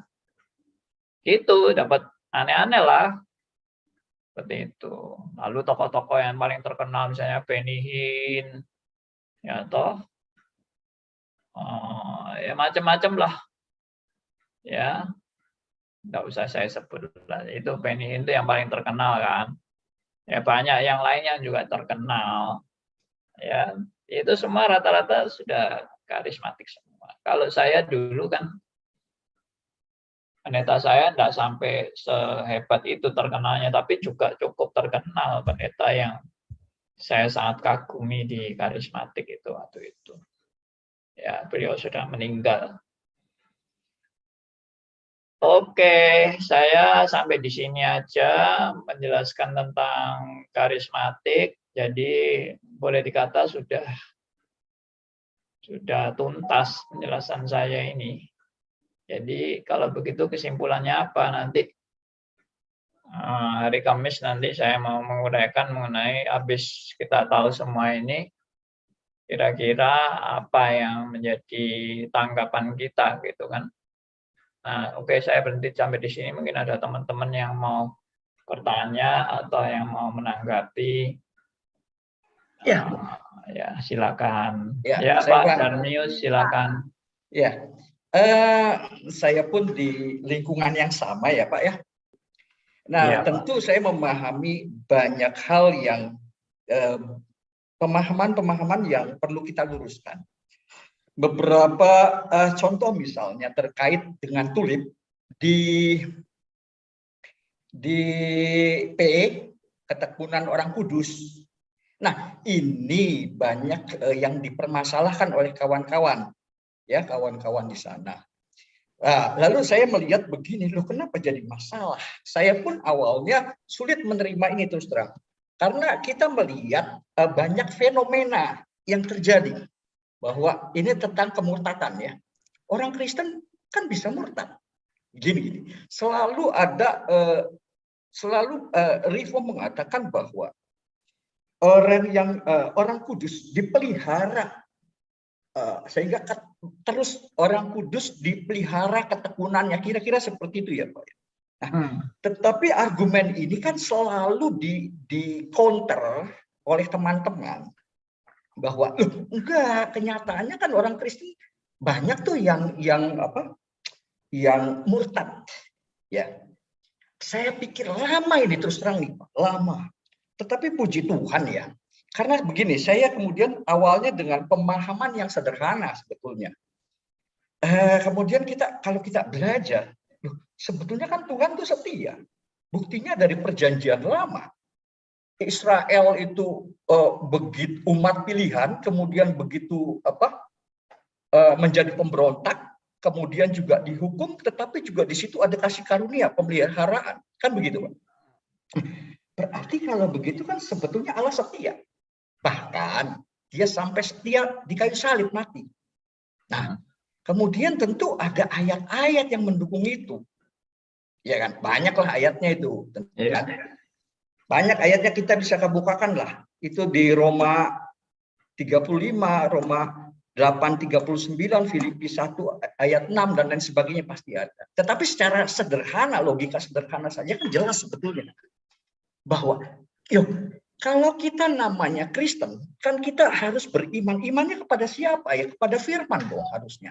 Itu dapat aneh-aneh lah. Seperti itu. Lalu tokoh-tokoh yang paling terkenal misalnya Benny Hinn, ya toh, ya macam-macam lah, ya nggak usah saya sebut lah. Itu Benny Hinn itu yang paling terkenal kan. Ya banyak yang lainnya juga terkenal. Ya itu semua rata-rata sudah karismatik semua. Kalau saya dulu kan pendeta saya enggak sampai sehebat itu terkenalnya, tapi juga cukup terkenal pendeta yang saya sangat kagumi di karismatik itu waktu itu. Ya, beliau sudah meninggal. Oke, saya sampai di sini aja menjelaskan tentang karismatik. Jadi boleh dikata sudah tuntas penjelasan saya ini. Jadi kalau begitu kesimpulannya apa nanti? Hari Kamis nanti saya mau menguraikan mengenai habis kita tahu semua ini, Kira-kira apa yang menjadi tanggapan kita gitu kan. Nah, oke, saya berhenti sampai di sini. Mungkin ada teman-teman yang mau bertanya atau yang mau menanggapi. Ya, Ya, silakan. ya, Ya, saya Pak ulang. Darmius, silakan. Ya, saya pun di lingkungan yang sama ya Pak ya. Nah, Iya, Pak. tentu saya memahami banyak hal yang pemahaman-pemahaman yang perlu kita luruskan. Beberapa contoh misalnya terkait dengan tulip di PE, Ketekunan Orang Kudus. Nah, ini banyak yang dipermasalahkan oleh kawan-kawan, ya kawan-kawan di sana. Nah, lalu saya melihat begini, loh kenapa jadi masalah? Saya pun awalnya sulit menerima ini terus terang, karena kita melihat banyak fenomena yang terjadi, bahwa ini tentang kemurtadan ya. Orang Kristen kan bisa murtad. Gini, selalu ada Rivo mengatakan bahwa orang kudus dipelihara, sehingga terus orang kudus dipelihara ketekunannya, kira-kira seperti itu ya Pak. Nah, tetapi argumen ini kan selalu di counter oleh teman-teman bahwa enggak, kenyataannya kan orang Kristen banyak tuh yang murtad ya. Saya pikir lama ini terus terang nih Pak, lama. Tetapi puji Tuhan ya, karena begini, saya kemudian awalnya dengan pemahaman yang sederhana sebetulnya. Kemudian kalau kita belajar, sebetulnya kan Tuhan itu setia. Buktinya dari perjanjian lama. Israel itu begitu umat pilihan, kemudian begitu menjadi pemberontak, kemudian juga dihukum, tetapi juga di situ ada kasih karunia, pemeliharaan, kan begitu Pak? Berarti kalau begitu kan sebetulnya Allah setia. Bahkan dia sampai setia di kayu salib mati. Nah, kemudian tentu ada ayat-ayat yang mendukung itu. Ya kan, banyaklah ayatnya itu. Kan? Banyak ayatnya, kita bisa bukakan lah. Itu di Roma 35, Roma 8:39, Filipi 1 ayat 6 dan lain sebagainya pasti ada. Tetapi secara sederhana, logika sederhana saja kan jelas sebetulnya bahwa kalau kita namanya Kristen, kan kita harus beriman. Imannya kepada siapa ya? Kepada firman dong harusnya.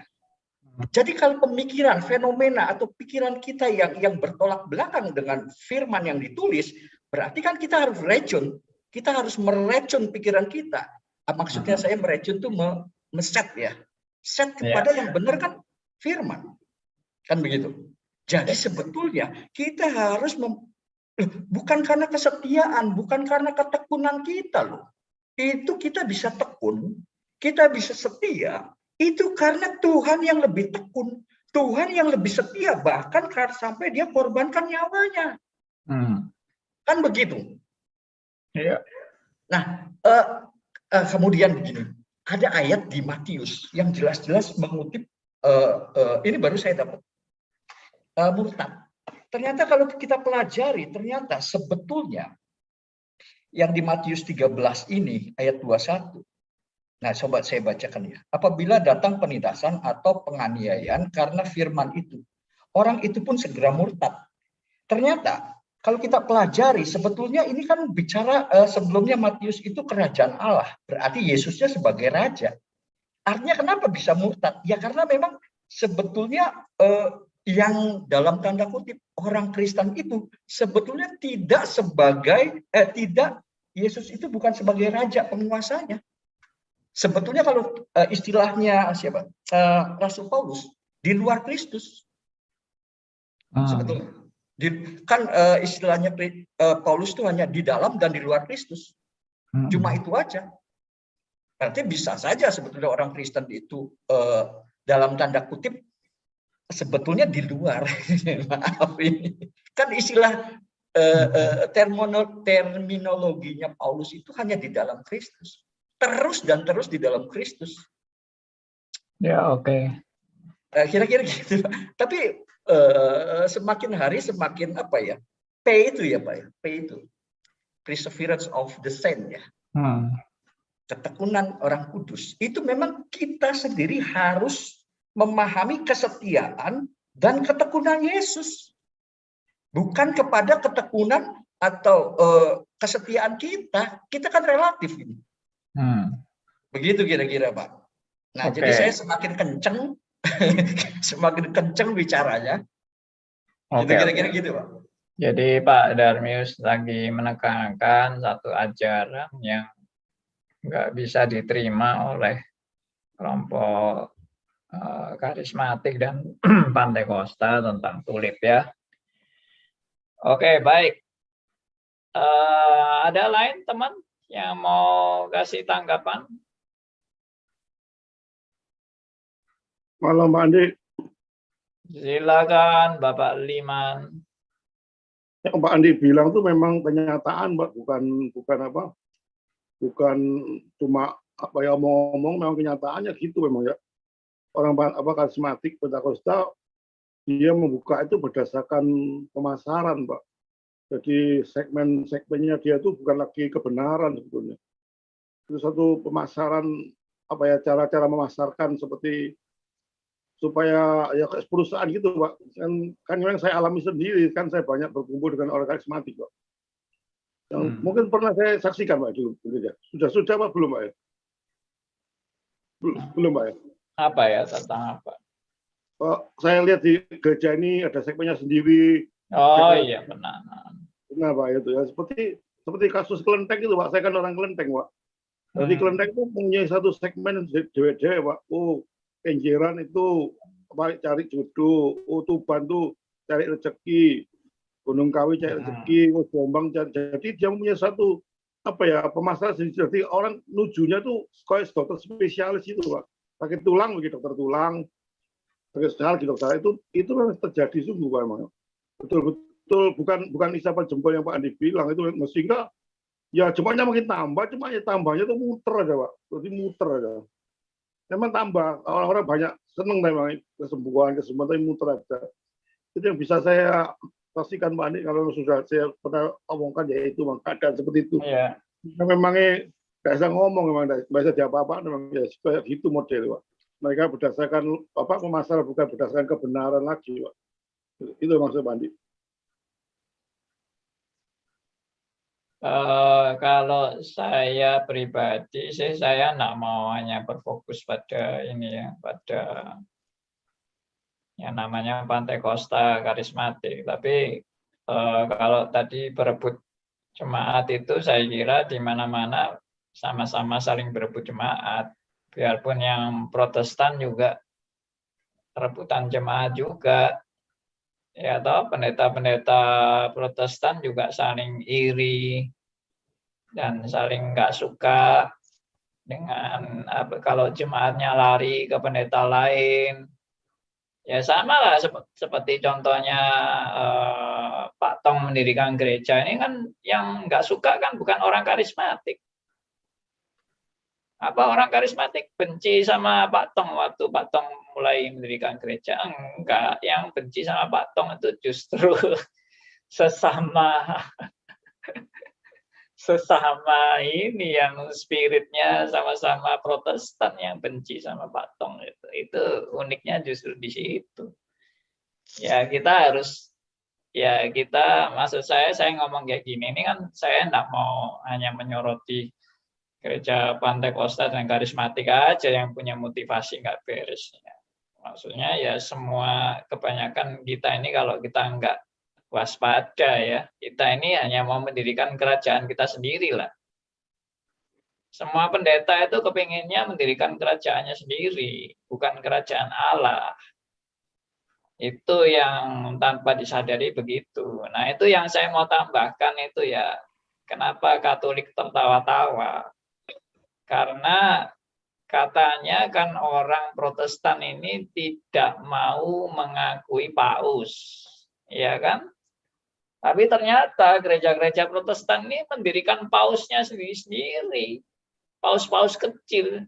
Jadi kalau pemikiran, fenomena atau pikiran kita yang bertolak belakang dengan firman yang ditulis, berarti kan kita harus recun. Kita harus merecun pikiran kita. Maksudnya saya merecun itu meset ya. Set kepada yang benar kan firman. Kan begitu. Jadi sebetulnya kita harus bukan karena kesetiaan, bukan karena ketekunan kita loh. Itu kita bisa tekun, kita bisa setia, itu karena Tuhan yang lebih tekun, Tuhan yang lebih setia, bahkan sampai dia korbankan nyawanya. Kan begitu. Iya. Nah, kemudian begini, ada ayat di Matius yang jelas-jelas mengutip, ini baru saya dapat, murtad. Ternyata kalau kita pelajari, ternyata sebetulnya yang di Matius 13 ini, ayat 21. Nah, coba saya bacakan ya. Apabila datang penindasan atau penganiayaan karena firman itu, orang itu pun segera murtad. Ternyata, kalau kita pelajari, sebetulnya ini kan bicara sebelumnya Matius itu kerajaan Allah. Berarti Yesusnya sebagai raja. Artinya kenapa bisa murtad? Ya karena memang sebetulnya yang dalam tanda kutip orang Kristen itu sebetulnya tidak Yesus itu bukan sebagai raja penguasanya. Sebetulnya kalau istilahnya siapa? Rasul Paulus di luar Kristus. Sebetulnya kan istilahnya Paulus itu hanya di dalam dan di luar Kristus. Cuma itu aja. Berarti bisa saja sebetulnya orang Kristen itu dalam tanda kutip sebetulnya di luar. Maaf ini. Kan istilah terminologinya Paulus itu hanya di dalam Kristus. Terus dan terus di dalam Kristus. Ya, oke. Kira-kira gitu. Tapi semakin hari semakin apa ya? P itu ya Pak ya. P itu. Perseverance of the saint ya. ketekunan orang kudus, itu memang kita sendiri harus memahami kesetiaan dan ketekunan Yesus. Bukan kepada ketekunan atau kesetiaan kita. Kita kan relatif ini. Begitu kira-kira, Pak. Nah, jadi saya semakin kenceng, semakin kenceng bicaranya. Gitu, kira-kira gitu, Pak. Jadi Pak Darmius lagi menekankan satu ajaran yang nggak bisa diterima oleh kelompok karismatik dan Pantekosta tentang tulip ya. Oke, baik. Ada lain teman yang mau kasih tanggapan? Malam Pak Andi. Silakan Bapak Liman. Yang Pak Andi bilang tuh memang kenyataan, Pak, bukan cuma apa ya ngomong, memang kenyataannya gitu memang ya. Orang karismatik Pentakosta dia membuka itu berdasarkan pemasaran, Pak. Jadi segmennya dia itu bukan lagi kebenaran sebetulnya. Itu satu pemasaran cara memasarkan seperti supaya ya kayak perusahaan gitu, Pak. Kan yang saya alami sendiri, kan saya banyak berkumpul dengan orang karismatik, Pak. Yang mungkin pernah saya saksikan, Pak, dulu. Sudah Pak, belum, Pak ya? Belum, Pak ya? Apa ya, tentang apa? Saya lihat di gereja ini ada segmennya sendiri. Oh iya, benar. Benar, Pak, itu ya. Seperti kasus Kelenteng itu, Pak. Saya kan orang Kelenteng, Pak. Jadi Kelenteng itu mempunyai satu segmen dewe-dewe, Pak. Kenjeran itu cari jodoh, Tuban tuh cari rezeki, Gunung Kawi cari rezeki, Jombang cari. Jadi dia mempunyai satu pemasaran sendiri. Jadi orang nujunya tuh kayak dokter spesialis itu, Pak. Pakai tulang begitu, dokter tulang, pakai sehal gitu, dokter itu memang terjadi sungguh, Pak, emang. Betul, bukan isapan jempol yang Pak Andi bilang itu, sehingga ya jemaahnya makin tambah, tambahnya tuh muter aja, Pak. Jadi muter aja. Memang tambah, orang-orang banyak seneng memang kesembuhan, tapi muter aja. Itu yang bisa saya pastikan, Pak Andi, kalau sudah saya pernah omongkan ya itu keadaan seperti itu. Iya. Memangnya nggak bisa ngomong, memang nggak bisa diapa-apa, memang ya kayak gitu model, Pak. Mereka berdasarkan pemasaran bukan berdasarkan kebenaran lagi, Pak. Itu maksud Pak Andi. Kalau saya pribadi sih, saya nggak mau hanya berfokus pada ini ya, pada yang namanya Pantekosta karismatik. Tapi kalau tadi berebut jemaat itu, saya kira di mana-mana sama-sama saling berebut jemaat. Biarpun yang Protestan juga rebutan jemaat juga. Ya toh, pendeta-pendeta Protestan juga saling iri dan saling nggak suka dengan kalau jemaatnya lari ke pendeta lain. Ya sama lah seperti contohnya Pak Tong mendirikan gereja ini kan, yang nggak suka kan bukan orang karismatik. Apa orang karismatik benci sama Pak Tong waktu Pak Tong mulai mendirikan gereja? Enggak, yang benci sama Pak Tong itu justru sesama ini yang spiritnya sama-sama Protestan, yang benci sama Pak Tong itu uniknya justru di situ. Ya maksud saya ngomong kayak gini ini kan, saya enggak mau hanya menyoroti gereja Pantekosta dan karismatik aja yang punya motivasi nggak beres. Maksudnya ya semua, kebanyakan kita ini kalau kita nggak waspada ya, kita ini hanya mau mendirikan kerajaan kita sendiri lah. Semua pendeta itu kepinginnya mendirikan kerajaannya sendiri, bukan kerajaan Allah. Itu yang tanpa disadari begitu. Nah itu yang saya mau tambahkan itu ya, kenapa Katolik tertawa-tawa. Karena katanya kan orang Protestan ini tidak mau mengakui paus, ya kan? Tapi ternyata gereja-gereja Protestan ini mendirikan pausnya sendiri-sendiri, paus-paus kecil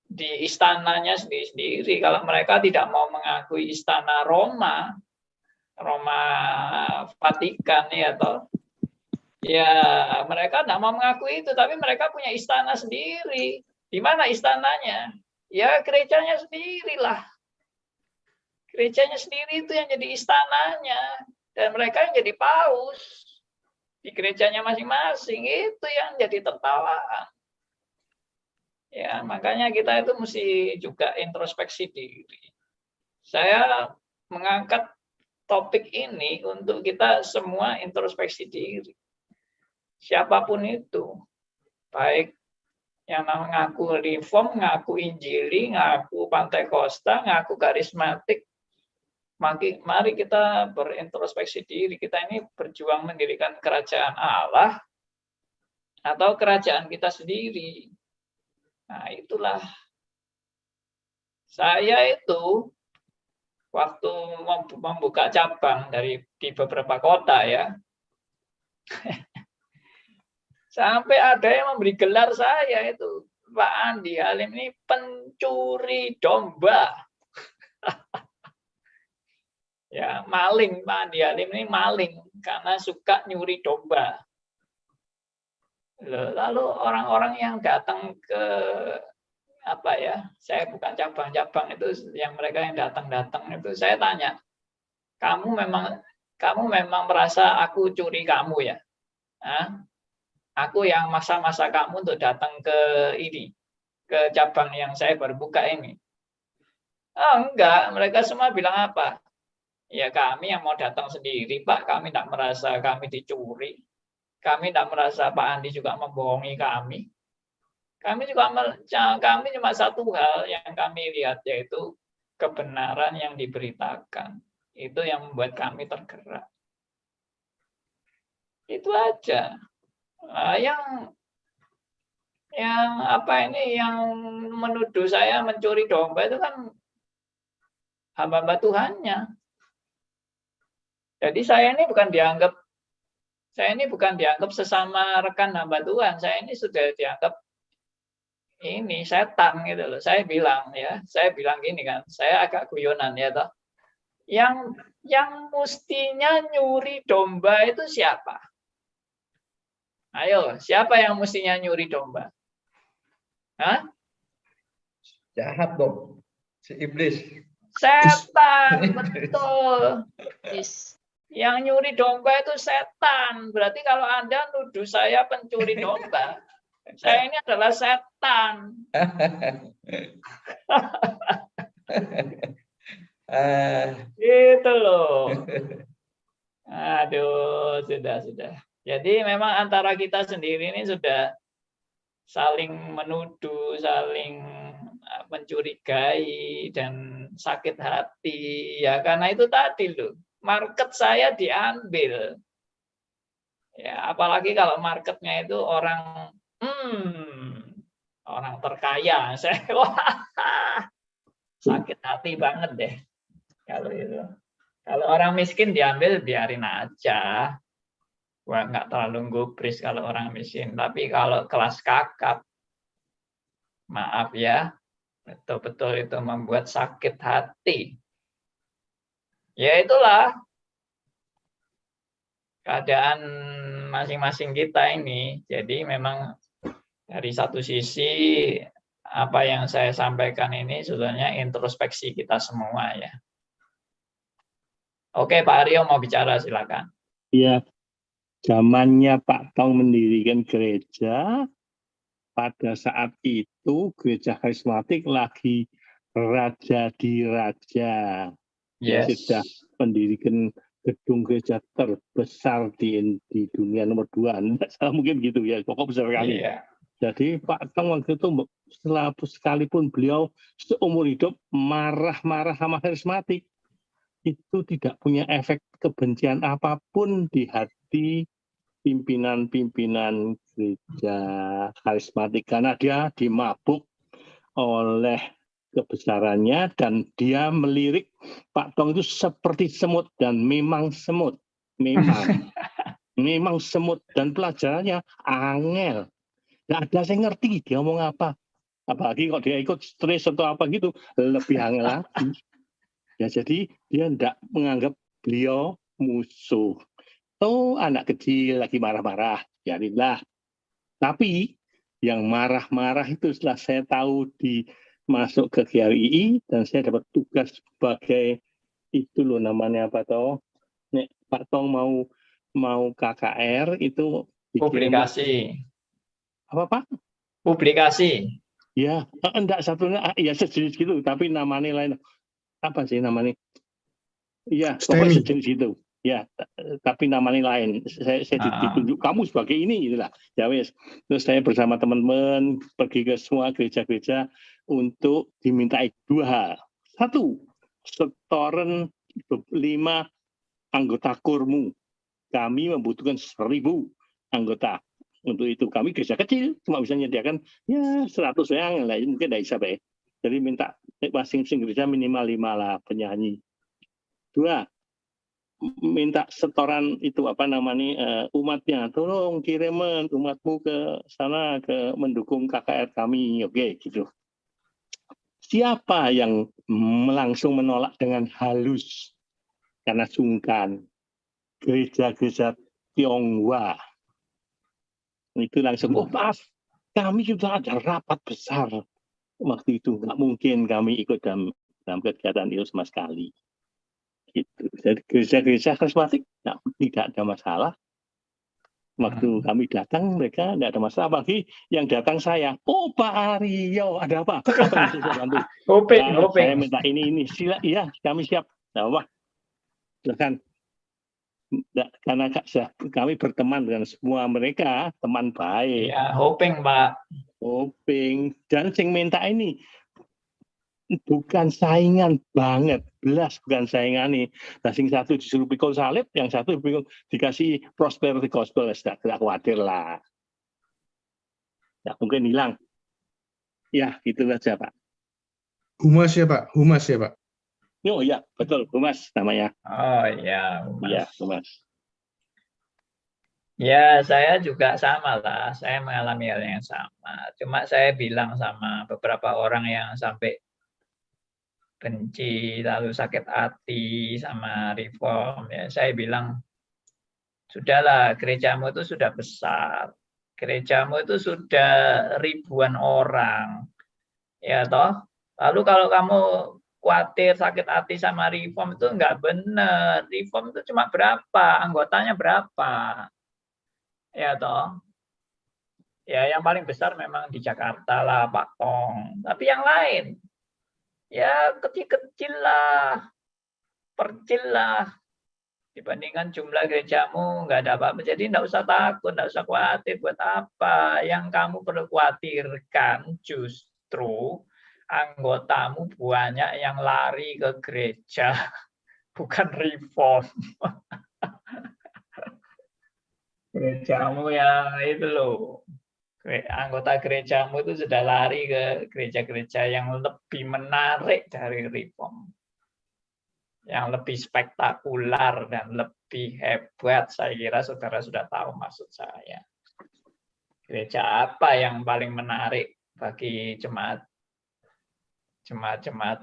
di istananya sendiri-sendiri. Kalau mereka tidak mau mengakui istana Roma Vatikan ya toh. Ya, mereka tidak mau mengakui itu, tapi mereka punya istana sendiri. Di mana istananya? Ya, gerejanya sendirilah. Gerejanya sendiri itu yang jadi istananya. Dan mereka yang jadi paus. Di gerejanya masing-masing, itu yang jadi tertawaan. Ya, makanya kita itu mesti juga introspeksi diri. Saya mengangkat topik ini untuk kita semua introspeksi diri. Siapapun itu, baik yang ngaku reform, ngaku injili, ngaku pantai kosta, ngaku karismatik, mari kita berintrospeksi diri. Kita ini berjuang mendirikan kerajaan Allah atau kerajaan kita sendiri. Nah, itulah saya itu waktu membuka cabang di beberapa kota ya, sampai ada yang memberi gelar saya itu, Pak Andi Halim ini pencuri domba. Ya, maling. Pak Andi Halim ini maling karena suka nyuri domba. Lalu orang-orang yang datang ke apa ya, saya bukan cabang-cabang itu, yang mereka yang datang-datang itu, saya tanya, kamu memang merasa aku curi kamu ya? Hah? Aku yang masa-masa kamu untuk datang ke ini, ke cabang yang saya baru buka ini. Oh, enggak, mereka semua bilang apa? Ya kami yang mau datang sendiri, Pak. Kami tidak merasa kami dicuri. Kami tidak merasa Pak Andi juga membohongi kami. Kami cuma satu hal yang kami lihat, yaitu kebenaran yang diberitakan. Itu yang membuat kami tergerak. Itu aja. Nah, yang menuduh saya mencuri domba itu kan hamba-hamba Tuhannya. Jadi saya ini bukan dianggap sesama rekan hamba Tuhan. Saya ini sudah dianggap ini setan gitu loh. Saya bilang gini kan, saya agak guyonan ya toh. Yang mestinya nyuri domba itu siapa? Ayo, siapa yang mestinya nyuri domba? Hah? Jahat dong, si iblis. Setan, betul. Yang nyuri domba itu setan. Berarti kalau Anda nuduh saya pencuri domba, saya ini adalah setan. Gitu loh. Aduh, sudah. Jadi memang antara kita sendiri ini sudah saling menuduh, saling mencurigai dan sakit hati. Ya karena itu tadi loh, market saya diambil. Ya, apalagi kalau marketnya itu orang terkaya. Saya sakit hati banget deh kalau itu. Kalau orang miskin diambil, biarin aja. Wah, nggak terlalu gubris kalau orang miskin. Tapi kalau kelas kakap, maaf ya, betul-betul itu membuat sakit hati. Ya itulah keadaan masing-masing kita ini. Jadi memang dari satu sisi, apa yang saya sampaikan ini sebenarnya introspeksi kita semua ya. Oke, Pak Aryo mau bicara, silakan. Iya, zamannya Pak Tong mendirikan gereja, pada saat itu gereja karismatik lagi raja di raja. Yes. Sudah mendirikan gedung gereja terbesar di dunia nomor 2. Mungkin gitu ya, pokok besar sekali. Yeah. Jadi Pak Tong waktu itu sekalipun beliau seumur hidup marah-marah sama karismatik, itu tidak punya efek kebencian apapun di hati pimpinan-pimpinan gereja karismatik, karena dia dimabuk oleh kebesarannya dan dia melirik Pak Tong itu seperti semut, dan memang semut, memang semut, dan pelajarannya angel. Nggak ada saya ngerti dia ngomong apa. Apalagi kalau dia ikut stres atau apa gitu, lebih angel lagi. Ya, jadi dia tidak menganggap beliau musuh. Oh, anak kecil lagi marah-marah, biarinlah. Tapi yang marah-marah itu setelah saya tahu masuk ke GRII dan saya dapat tugas sebagai itu loh namanya apa toh? Nek Pak Tong mau KKR itu dikirim Publikasi. apa Pak? Publikasi. Ya, enggak satunya ya sejenis gitu, tapi namanya lain. Apa sih namanya? Iya, pokoknya sejenis itu. Ya, tapi namanya lain. Saya ditunjuk kamu sebagai ini, itulah. Ya wes. Terus saya bersama teman-teman pergi ke semua gereja-gereja untuk dimintai 2 hal. 1, setoran 5 anggota kurmu. Kami membutuhkan 1.000 anggota. Untuk itu kami gereja kecil cuma bisa menyediakan ya 100 yang lain mungkin tidak bisa baik. Jadi minta masing-masing gereja minimal 5 lah penyanyi. 2, minta setoran itu apa namanya umatnya, tolong kiriman umatmu ke sana ke mendukung KKR kami, oke gitu. Siapa yang langsung menolak dengan halus karena sungkan? Gereja-gereja Tionghoa. Itu langsung, oh maaf, kami sudah ada rapat besar. Waktu itu nggak mungkin kami ikut dalam kegiatan itu sama sekali. Gitu. Jadi gereja-gereja karismatik tidak ada masalah. Waktu kami datang mereka tidak ada masalah. Apalagi yang datang saya, oh Pak Aryo, ada apa? Apa yang bisa saya bantu? Hoping. Saya minta ini sila, iya kami siap. Nah, wah, silakan. Karena kami berteman dengan semua mereka, teman baik. Ya, hoping Pak. Hoping. Dan sing minta ini bukan saingan banget, belas bukan saingan nih. Nah, sing satu disuruh pikul salib, yang satu dikasih prosperity gospel, tidak khawatir lah. Ya, mungkin hilang. Ya, gitu aja Pak. Humas ya Pak, Humas ya Pak. Oh ya, betul, Humas namanya. Oh ya, Iya, Humas. Ya, saya juga sama lah. Saya mengalami hal yang sama. Cuma saya bilang sama beberapa orang yang sampai benci, lalu sakit hati sama reform. Ya, saya bilang, sudahlah, gerejamu itu sudah besar. Gerejamu itu sudah ribuan orang. Ya toh. Lalu kalau kamu khawatir sakit hati sama reform itu enggak benar. Reform itu cuma berapa? Anggotanya berapa? Ya toh. Ya yang paling besar memang di Jakarta lah Pak Tong. Tapi yang lain ya kecil-kecil lah, percil lah. Dibandingkan jumlah gerejamu nggak ada apa-apa. Jadi nggak usah takut, nggak usah khawatir. Buat apa? Yang kamu perlu khawatirkan justru anggotamu banyak yang lari ke gereja, bukan reform. Gerejamu ya itu loh. Anggota gerejamu itu sudah lari ke gereja-gereja yang lebih menarik dari reform. Yang lebih spektakuler dan lebih hebat. Saya kira saudara sudah tahu maksud saya. Gereja apa yang paling menarik bagi jemaat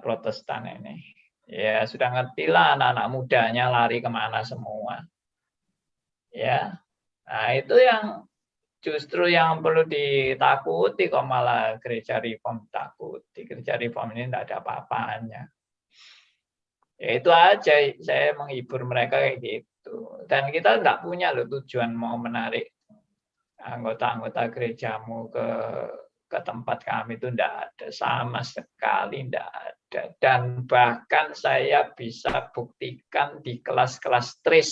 Protestan ini? Ya sudah ngerti lah anak-anak mudanya lari kemana semua. Ya, nah itu yang justru yang perlu ditakuti kok malah gereja reform takuti. Gereja reform ini tidak ada apa-apanya. Ya itu aja, saya menghibur mereka kayak gitu. Dan kita nggak punya loh tujuan mau menarik anggota-anggota gerejamu ke tempat kami itu enggak ada, sama sekali enggak ada. Dan bahkan saya bisa buktikan di kelas-kelas TRIS.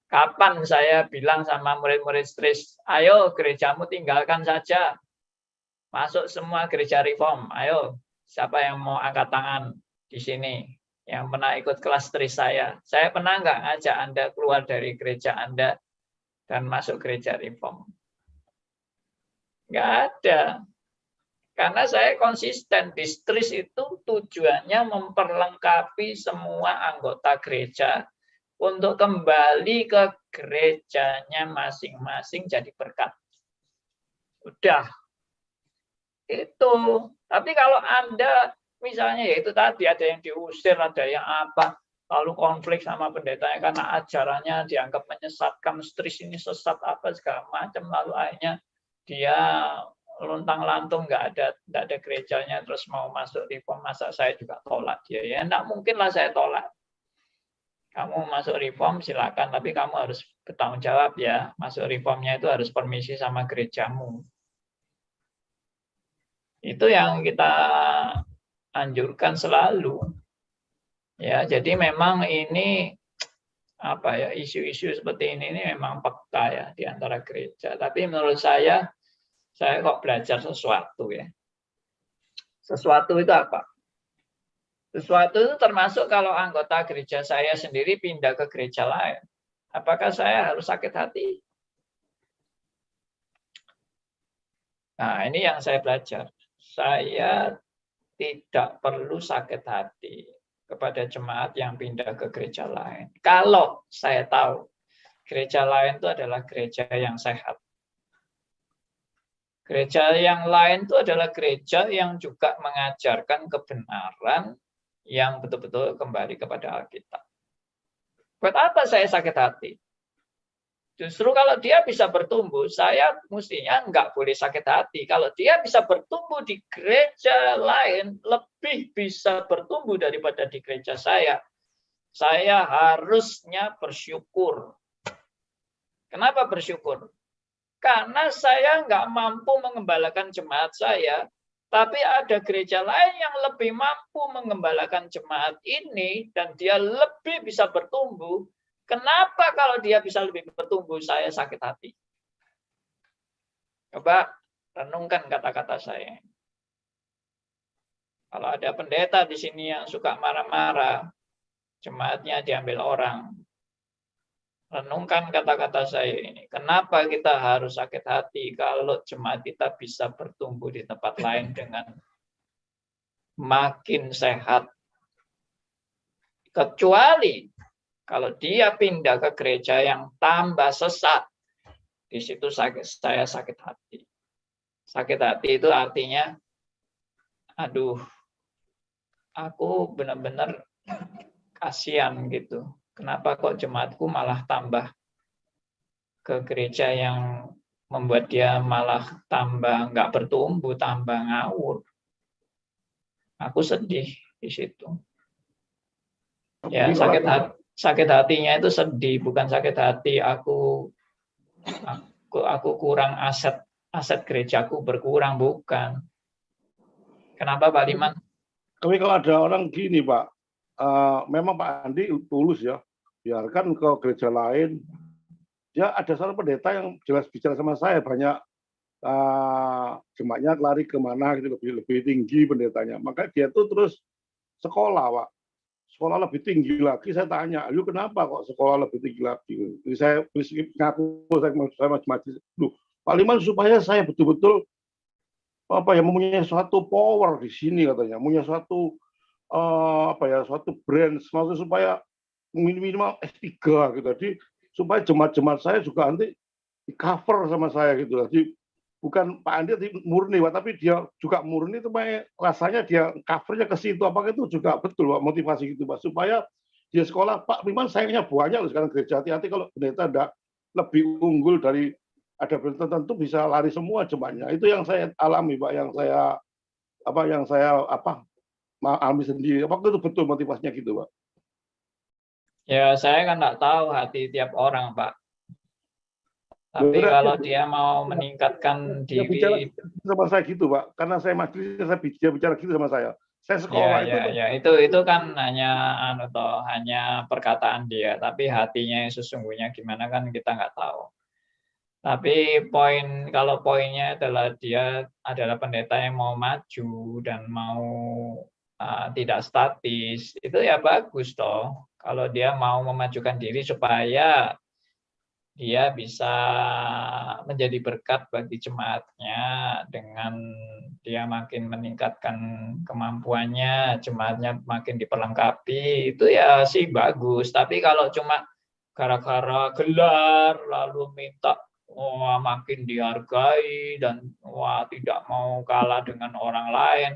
Kapan saya bilang sama murid-murid TRIS, ayo gerejamu tinggalkan saja. Masuk semua gereja reform, ayo. Siapa yang mau angkat tangan di sini? Yang pernah ikut kelas TRIS saya. Saya pernah nggak ngajak Anda keluar dari gereja Anda dan masuk gereja reform? Nggak ada. Karena saya konsisten. Di TRIS itu tujuannya memperlengkapi semua anggota gereja untuk kembali ke gerejanya masing-masing jadi berkat. Udah. Itu. Tapi kalau Anda misalnya ya itu tadi ada yang diusir, ada yang apa. lalu konflik sama pendetanya karena ajarannya dianggap menyesatkan, stris ini sesat apa segala macam, lalu akhirnya dia luntang-lantung nggak ada gerejanya, terus mau masuk reform, masa saya juga tolak dia? Ya enggak mungkin lah saya tolak. Kamu masuk reform silakan, tapi kamu harus bertanggung jawab ya. Masuk reformnya itu harus permisi sama gerejamu. Itu yang kita anjurkan selalu. Ya, jadi memang ini apa ya, isu-isu seperti ini memang peka ya di antara gereja. Tapi menurut saya kok belajar sesuatu ya. Sesuatu itu apa? Sesuatu itu termasuk kalau anggota gereja saya sendiri pindah ke gereja lain. Apakah saya harus sakit hati? Nah, ini yang saya belajar. Saya tidak perlu sakit hati kepada jemaat yang pindah ke gereja lain. Kalau saya tahu gereja lain itu adalah gereja yang sehat. Gereja yang lain itu adalah gereja yang juga mengajarkan kebenaran yang betul-betul kembali kepada Alkitab. Buat apa saya sakit hati? Justru kalau dia bisa bertumbuh, saya mestinya nggak boleh sakit hati. Kalau dia bisa bertumbuh di gereja lain, lebih bisa bertumbuh daripada di gereja saya harusnya bersyukur. Kenapa bersyukur? Karena saya nggak mampu mengembalakan jemaat saya, tapi ada gereja lain yang lebih mampu mengembalakan jemaat ini, dan dia lebih bisa bertumbuh. Kenapa kalau dia bisa lebih bertumbuh, saya sakit hati? Coba renungkan kata-kata saya. Kalau ada pendeta di sini yang suka marah-marah, jemaatnya diambil orang. Renungkan kata-kata saya ini. Kenapa kita harus sakit hati kalau jemaat kita bisa bertumbuh di tempat lain dengan makin sehat? Kecuali kalau dia pindah ke gereja yang tambah sesat, di situ saya sakit hati. Sakit hati itu artinya, aduh, aku benar-benar kasihan gitu. Kenapa kok jemaatku malah tambah ke gereja yang membuat dia malah tambah nggak bertumbuh, tambah ngawur. Aku sedih di situ. Ya, sakit hatinya itu sedih, bukan sakit hati aku kurang aset gerejaku berkurang, bukan. Kenapa Pak Liman? Tapi kalau ada orang gini Pak, memang Pak Andi tulus ya, biarkan ke gereja lain. Dia ada satu pendeta yang jelas bicara sama saya, banyak jemaatnya lari kemana gitu, lebih tinggi pendetanya. Maka dia tuh terus sekolah Pak, sekolah lebih tinggi lagi. Saya tanya, lu kenapa kok sekolah lebih tinggi lagi? Jadi saya ngaku, saya macam-macam. Pak Liman, supaya saya betul-betul mempunyai suatu power di sini katanya, punya suatu suatu brand, maksudnya supaya minimal S3 gitu. Jadi supaya jemaat-jemaat saya juga nanti di cover sama saya gitu. Jadi bukan Pak Andi murni Pak, tapi dia juga murni itu Pak, rasanya dia covernya ke situ. Apakah itu juga betul Pak, motivasi gitu Pak, supaya dia sekolah Pak Liman sayangnya banyak loh sekarang gereja, hati-hati kalau pendeta ada lebih unggul dari ada berita tertentu bisa lari semua jemaatnya. Itu yang saya alami Pak, yang saya alami sendiri. Apakah itu betul motivasinya gitu Pak? Ya, saya kan nggak tahu hati tiap orang, Pak. Tapi kalau dia mau meningkatkan diri, sama saya gitu Pak, karena saya majelis, dia bicara gitu sama saya. Saya sekolah itu kan hanya perkataan dia, tapi hatinya yang sesungguhnya gimana kan kita nggak tahu. Tapi kalau poinnya adalah dia adalah pendeta yang mau maju dan mau tidak statis, itu ya bagus toh. Kalau dia mau memajukan diri supaya dia bisa menjadi berkat bagi jemaatnya dengan dia makin meningkatkan kemampuannya, jemaatnya makin diperlengkapi, itu ya sih bagus. Tapi kalau cuma gara-gara gelar lalu minta makin dihargai dan tidak mau kalah dengan orang lain,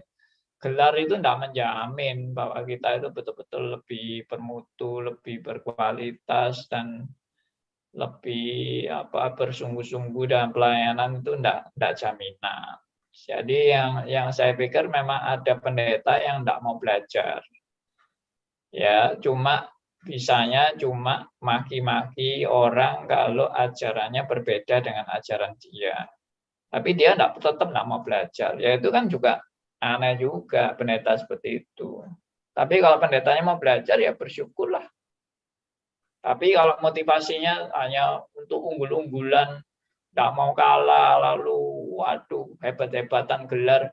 gelar itu tidak menjamin bahwa kita itu betul-betul lebih bermutu, lebih berkualitas, dan lebih bersungguh-sungguh dalam pelayanan. Itu tidak jaminan. Jadi yang saya pikir memang ada pendeta yang tidak mau belajar. Ya, bisanya cuma maki-maki orang kalau ajarannya berbeda dengan ajaran dia. Tapi dia tetap tidak mau belajar. Ya itu kan juga aneh juga pendeta seperti itu. Tapi kalau pendetanya mau belajar, ya bersyukurlah. Tapi kalau motivasinya hanya untuk unggul-unggulan, tidak mau kalah, lalu waduh hebat-hebatan gelar,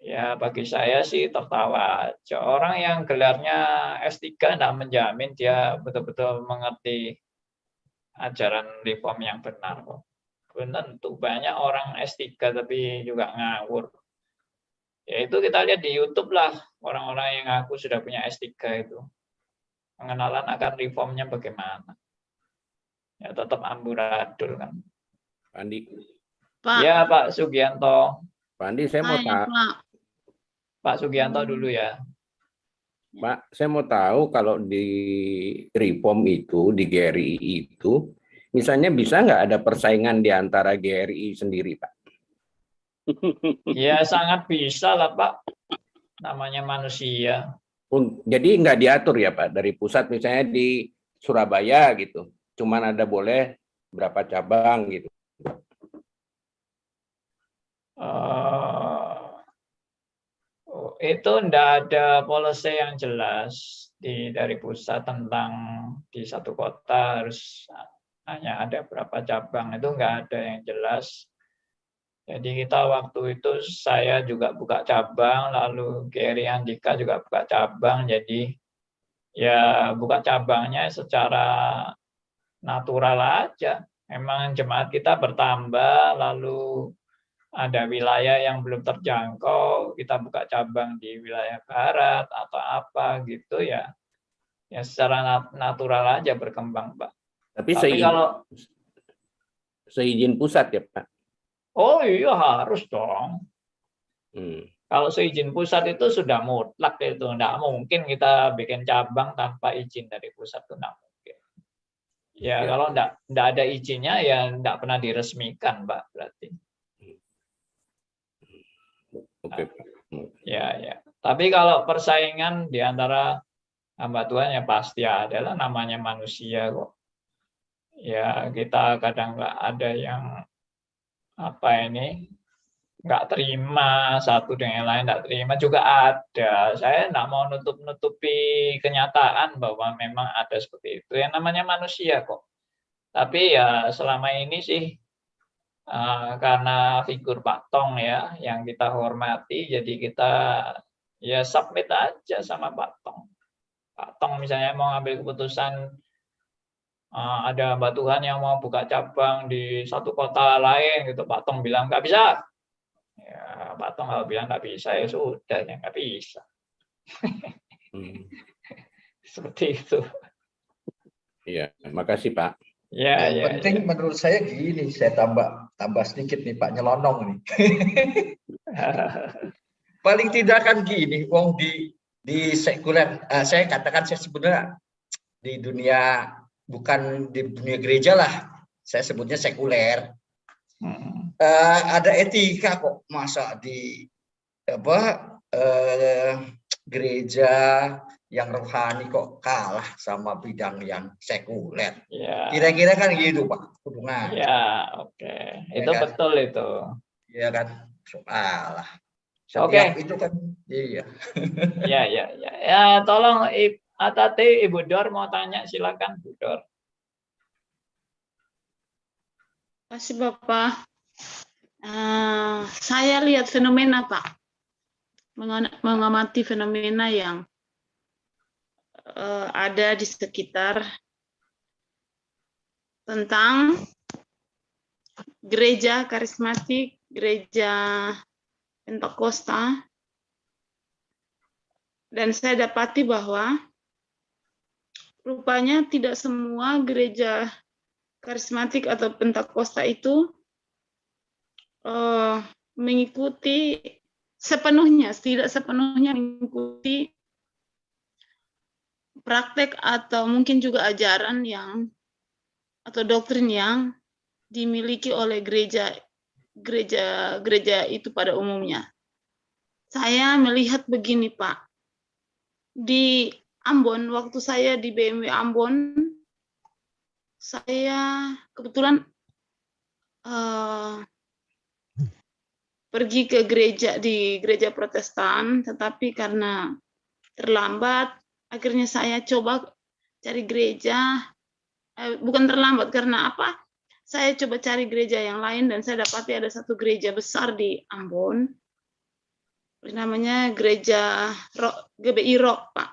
ya bagi saya sih tertawa aja. Orang yang gelarnya S3 tidak menjamin dia betul-betul mengerti ajaran reform yang benar kok. Benar tuh, banyak orang S3 tapi juga ngawur. Ya itu kita lihat di YouTube lah, orang-orang yang ngaku sudah punya S3 itu. Pengenalan akan reformnya bagaimana. Ya tetap amburadul kan. Pak Andi. Pak, Ya Pak Sugianto. Pak Andi, saya mau tahu. Pak Sugianto dulu ya. Pak, saya mau tahu kalau di reform itu, di GRI itu, misalnya bisa nggak ada persaingan di antara GRI sendiri, Pak? Ya sangat bisa lah Pak. Namanya manusia. Jadi nggak diatur ya Pak, dari pusat misalnya di Surabaya gitu, cuman ada boleh berapa cabang gitu. Itu tidak ada policy yang jelas dari pusat tentang di satu kota harus hanya ada berapa cabang. Itu nggak ada yang jelas. Jadi kita waktu itu saya juga buka cabang, lalu Gary Andika juga buka cabang. Jadi ya buka cabangnya secara natural aja. Memang jemaat kita bertambah, lalu ada wilayah yang belum terjangkau, kita buka cabang di wilayah barat atau apa gitu ya. Ya secara natural aja berkembang, Pak. Tapi kalau seizin pusat ya Pak? Oh iya harus dong. Kalau seizin pusat itu sudah mutlak itu, tidak mungkin kita bikin cabang tanpa izin dari pusat, itu tidak mungkin. Ya kalau tidak ada izinnya ya tidak pernah diresmikan, Pak, berarti. Oke, Pak. Ya. Tapi kalau persaingan di antara hamba Tuhan ya pasti ada lah, namanya manusia kok. Ya kita kadang nggak ada yang nggak terima satu dengan yang lain, nggak terima juga ada. Saya nggak mau nutupi kenyataan bahwa memang ada seperti itu. Yang namanya manusia kok. Tapi ya selama ini sih karena figur Pak Tong ya yang kita hormati, jadi kita ya submit aja sama Pak Tong. Pak Tong misalnya mau ngambil keputusan ada hamba Tuhan yang mau buka cabang di satu kota lain gitu, Pak Tong bilang nggak bisa. Ya, Pak Tong kalau bilang nggak bisa ya sudah ya nggak bisa. Seperti itu. Iya, makasih Pak. Ya, yang penting menurut saya gini, saya tambah sedikit nih Pak, nyelonong nih. Paling tidak kan gini, wong di sekuler, saya katakan saya sebenarnya di dunia, bukan di dunia gereja lah, saya sebutnya sekuler. Ada etika kok, masa di gereja yang rohani kok kalah sama bidang yang sekuler. Kira-kira kan gitu Pak hubungan. Ya, oke. Itu kan? Betul itu. Iya kan, soal. Oke. Itu kan iya. Ya, tolong Ibu Dor mau tanya, silakan Bu Dor. Terima kasih Bapak. Saya lihat fenomena Pak, mengamati fenomena yang ada di sekitar tentang gereja karismatik, gereja Pentakosta, dan saya dapati bahwa rupanya tidak semua gereja karismatik atau Pentakosta itu mengikuti tidak sepenuhnya mengikuti praktek atau mungkin juga ajaran yang atau doktrin yang dimiliki oleh gereja itu pada umumnya. Saya melihat begini, Pak. Di Ambon, waktu saya di BMW Ambon, saya kebetulan pergi ke gereja Protestan, tetapi karena terlambat, akhirnya saya coba cari gereja, bukan terlambat karena apa? Saya coba cari gereja yang lain dan saya dapati ada satu gereja besar di Ambon, namanya gereja GBI Rock, Pak.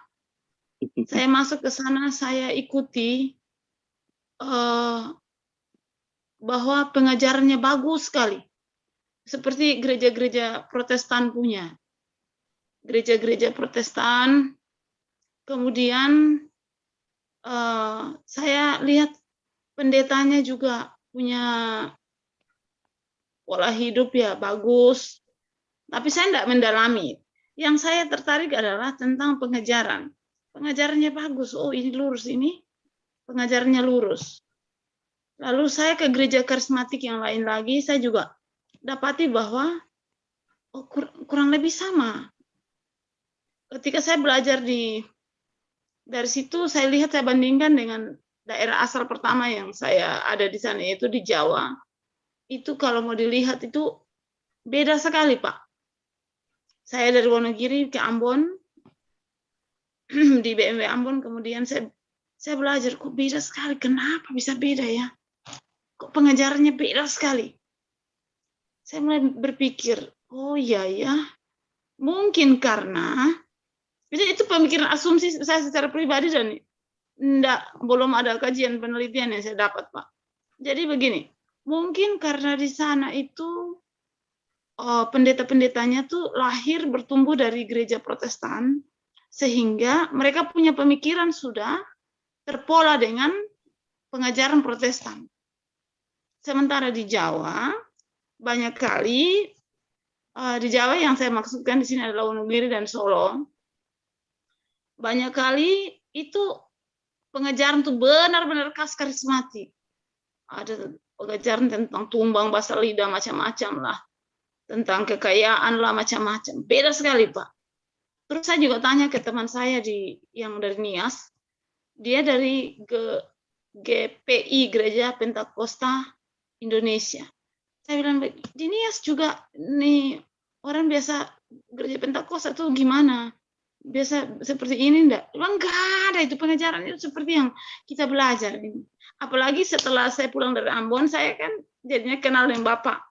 Saya masuk ke sana, saya ikuti bahwa pengajarannya bagus sekali, seperti gereja-gereja Protestan punya. Gereja-gereja Protestan. Kemudian saya lihat pendetanya juga punya pola hidup ya bagus. Tapi saya tidak mendalami. Yang saya tertarik adalah tentang pengajaran. Pengajarannya bagus. Oh, ini lurus ini. Pengajarannya lurus. Lalu saya ke gereja karismatik yang lain lagi, saya juga dapati bahwa kurang lebih sama. Ketika saya belajar dari situ, saya lihat, saya bandingkan dengan daerah asal pertama yang saya ada di sana, yaitu di Jawa. Itu kalau mau dilihat itu beda sekali, Pak. Saya dari Wonogiri ke Ambon, di BMW Ambon, kemudian saya belajar, kok beda sekali, kenapa bisa beda ya? Kok pengajarannya beda sekali? Saya mulai berpikir, oh iya ya, mungkin karena, itu pemikiran asumsi saya secara pribadi dan belum ada kajian penelitian yang saya dapat, Pak. Jadi begini, mungkin karena di sana itu pendeta-pendetanya tuh lahir bertumbuh dari gereja Protestan, sehingga mereka punya pemikiran sudah terpola dengan pengajaran Protestan. Sementara di Jawa, banyak kali, di Jawa yang saya maksudkan di sini adalah Wonogiri dan Solo, banyak kali itu pengajaran itu benar-benar khas karismatik. Ada pengajaran tentang tumbang, bahasa lidah, macam-macam lah. Tentang kekayaan lah, macam-macam. Beda sekali, Pak. Terus saya juga tanya ke teman saya yang dari Nias, dia dari GPI, Gereja Pentakosta Indonesia. Saya bilang, di Nias juga nih orang biasa gereja Pentakosta itu gimana? Biasa seperti ini enggak? Enggak ada itu pengajaran itu seperti yang kita belajar. Apalagi setelah saya pulang dari Ambon, saya kan jadinya kenal dengan Bapak.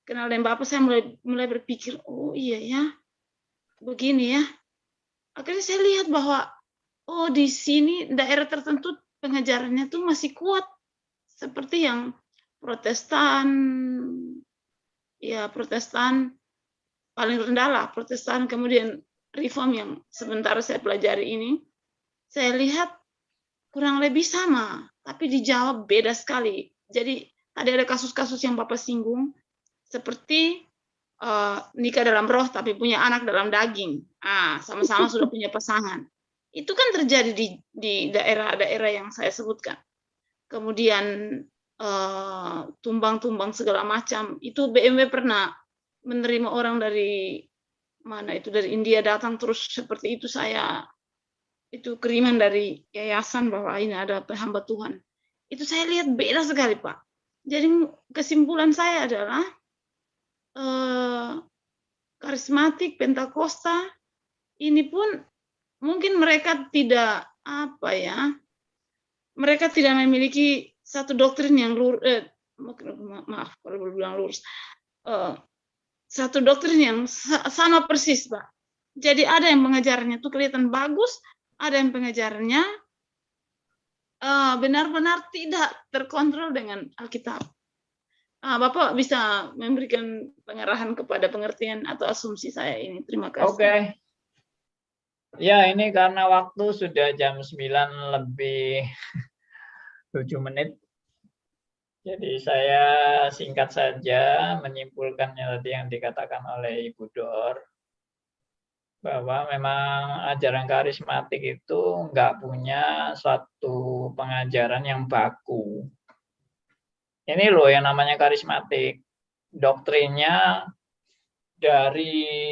Kenal dengan Bapak, saya mulai berpikir, oh iya ya, begini ya. Akhirnya saya lihat bahwa, oh di sini daerah tertentu pengajarannya tuh masih kuat. Seperti yang Protestan, ya Protestan paling rendah lah, Protestan, kemudian Reform yang sebentar saya pelajari ini, saya lihat kurang lebih sama, tapi di Jawa beda sekali. Jadi tadi ada kasus-kasus yang Bapak singgung, seperti nikah dalam roh tapi punya anak dalam daging, sama-sama sudah punya pasangan. Itu kan terjadi di daerah-daerah yang saya sebutkan. Kemudian tumbang-tumbang segala macam. Itu BMW pernah menerima orang dari mana itu, dari India datang terus seperti itu, saya itu kiriman dari yayasan bahwa ini ada hamba Tuhan. Itu saya lihat beda sekali, Pak. Jadi kesimpulan saya adalah karismatik Pentakosta ini pun mungkin mereka tidak mereka tidak memiliki satu doktrin yang lurus, maaf kalau bilang lurus, satu doktrin yang sama persis, Pak. Jadi ada yang pengajarannya itu kelihatan bagus, ada yang pengajarannya benar-benar tidak terkontrol dengan Alkitab. Bapak bisa memberikan pengarahan kepada pengertian atau asumsi saya ini. Terima kasih. Oke. Ya, ini karena waktu sudah jam 9 lebih 7 menit. Jadi saya singkat saja menyimpulkannya tadi yang dikatakan oleh Ibu Dor, bahwa memang ajaran karismatik itu nggak punya suatu pengajaran yang baku. Ini loh yang namanya karismatik. Doktrinnya dari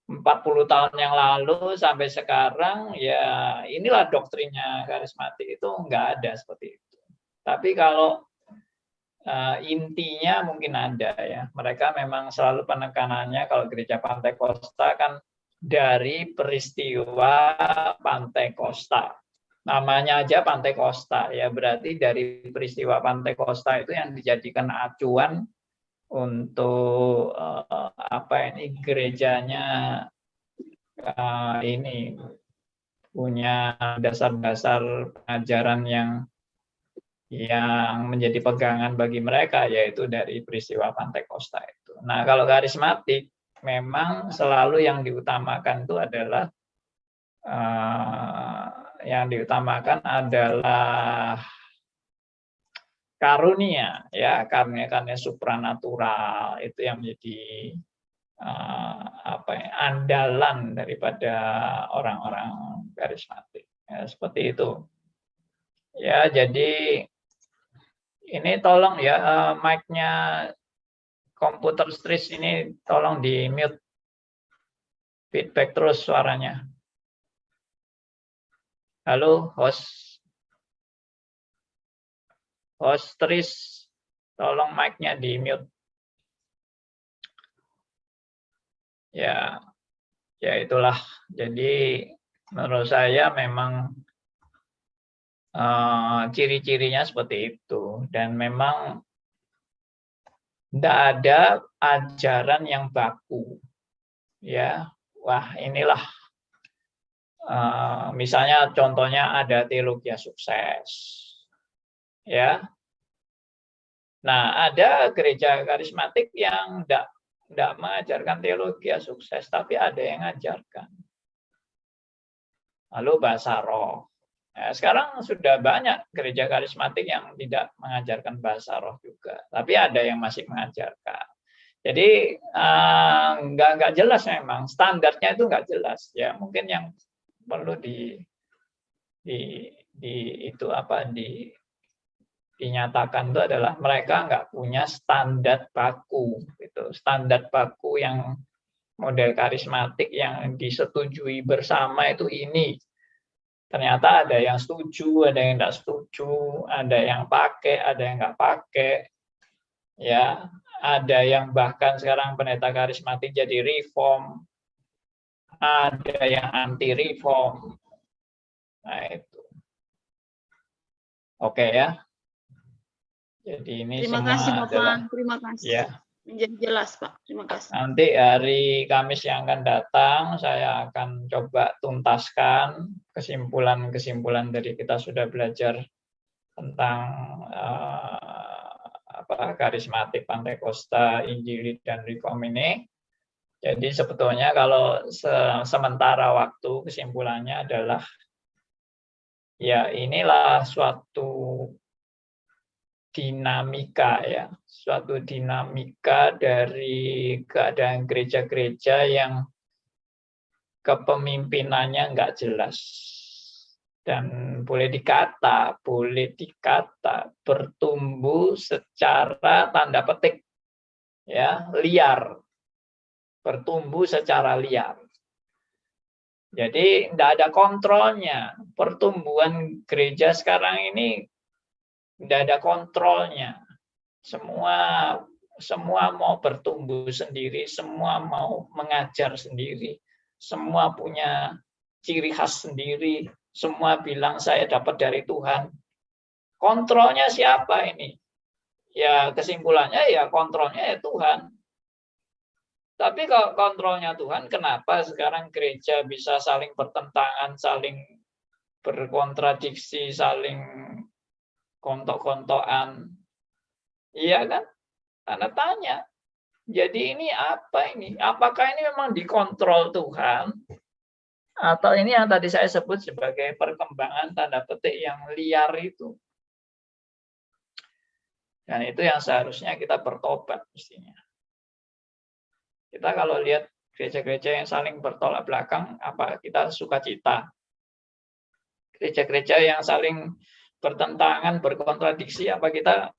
40 tahun yang lalu sampai sekarang, ya inilah doktrinnya karismatik, itu nggak ada seperti itu. Tapi kalau intinya mungkin ada ya. Mereka memang selalu penekanannya kalau gereja Pantai Kosta kan dari peristiwa Pantai Kosta. Namanya aja Pantai Kosta ya, berarti dari peristiwa Pantai Kosta itu yang dijadikan acuan untuk gerejanya ini punya dasar-dasar pengajaran yang menjadi pegangan bagi mereka, yaitu dari peristiwa Pantai Kosta itu. Nah, kalau karismatik memang selalu yang diutamakan itu adalah karunia, ya, karunia supranatural itu yang menjadi andalan daripada orang-orang karismatik. Ya, seperti itu. Ya, jadi ini tolong ya mic-nya komputer Stris ini tolong di mute, feedback terus suaranya. Halo host Stris, tolong mic-nya di mute. Ya itulah. Jadi menurut saya memang ciri-cirinya seperti itu, dan memang tidak ada ajaran yang baku, ya. Wah, inilah misalnya contohnya ada teologi sukses, ya. Nah, ada gereja karismatik yang tidak mengajarkan teologi sukses, tapi ada yang mengajarkan. Lalu bahasa roh. Nah, sekarang sudah banyak gereja karismatik yang tidak mengajarkan bahasa roh juga, tapi ada yang masih mengajarkan. Jadi nggak jelas, memang standarnya itu nggak jelas. Ya mungkin yang perlu dinyatakan itu adalah mereka nggak punya standar baku, gitu. Standar baku yang model karismatik yang disetujui bersama itu ini. Ternyata ada yang setuju, ada yang tidak setuju, ada yang pakai, ada yang nggak pakai, ya. Ada yang bahkan sekarang pendeta karismatik jadi reform, ada yang anti reform. Nah itu, oke ya. Jadi ini Terima semua kasih Bapak, adalah, terima kasih. Ya. Menjadi jelas Pak, terima kasih. Nanti hari Kamis yang akan datang saya akan coba tuntaskan kesimpulan-kesimpulan dari kita sudah belajar tentang karismatik Pantai Kosta, Injili dan Reform ini. Jadi sebetulnya kalau sementara waktu kesimpulannya adalah ya inilah suatu dinamika, ya, suatu dinamika dari keadaan gereja-gereja yang kepemimpinannya nggak jelas, dan boleh dikata bertumbuh secara tanda petik, ya, liar, bertumbuh secara liar. Jadi tidak ada kontrolnya. Pertumbuhan gereja sekarang ini tidak ada kontrolnya. Semua mau bertumbuh sendiri, semua mau mengajar sendiri, semua punya ciri khas sendiri, semua bilang saya dapat dari Tuhan. Kontrolnya siapa ini? Ya kesimpulannya ya kontrolnya ya Tuhan. Tapi kalau kontrolnya Tuhan, kenapa sekarang gereja bisa saling bertentangan, saling berkontradiksi, saling kontok-kontokan? Iya kan? Karena tanya. Jadi ini apa ini? Apakah ini memang dikontrol Tuhan? Atau ini yang tadi saya sebut sebagai perkembangan tanda petik yang liar itu. Dan itu yang seharusnya kita bertobat mestinya. Kita kalau lihat gereja-gereja yang saling bertolak belakang, apa kita sukacita? Gereja-gereja yang saling bertentangan, berkontradiksi, apa kita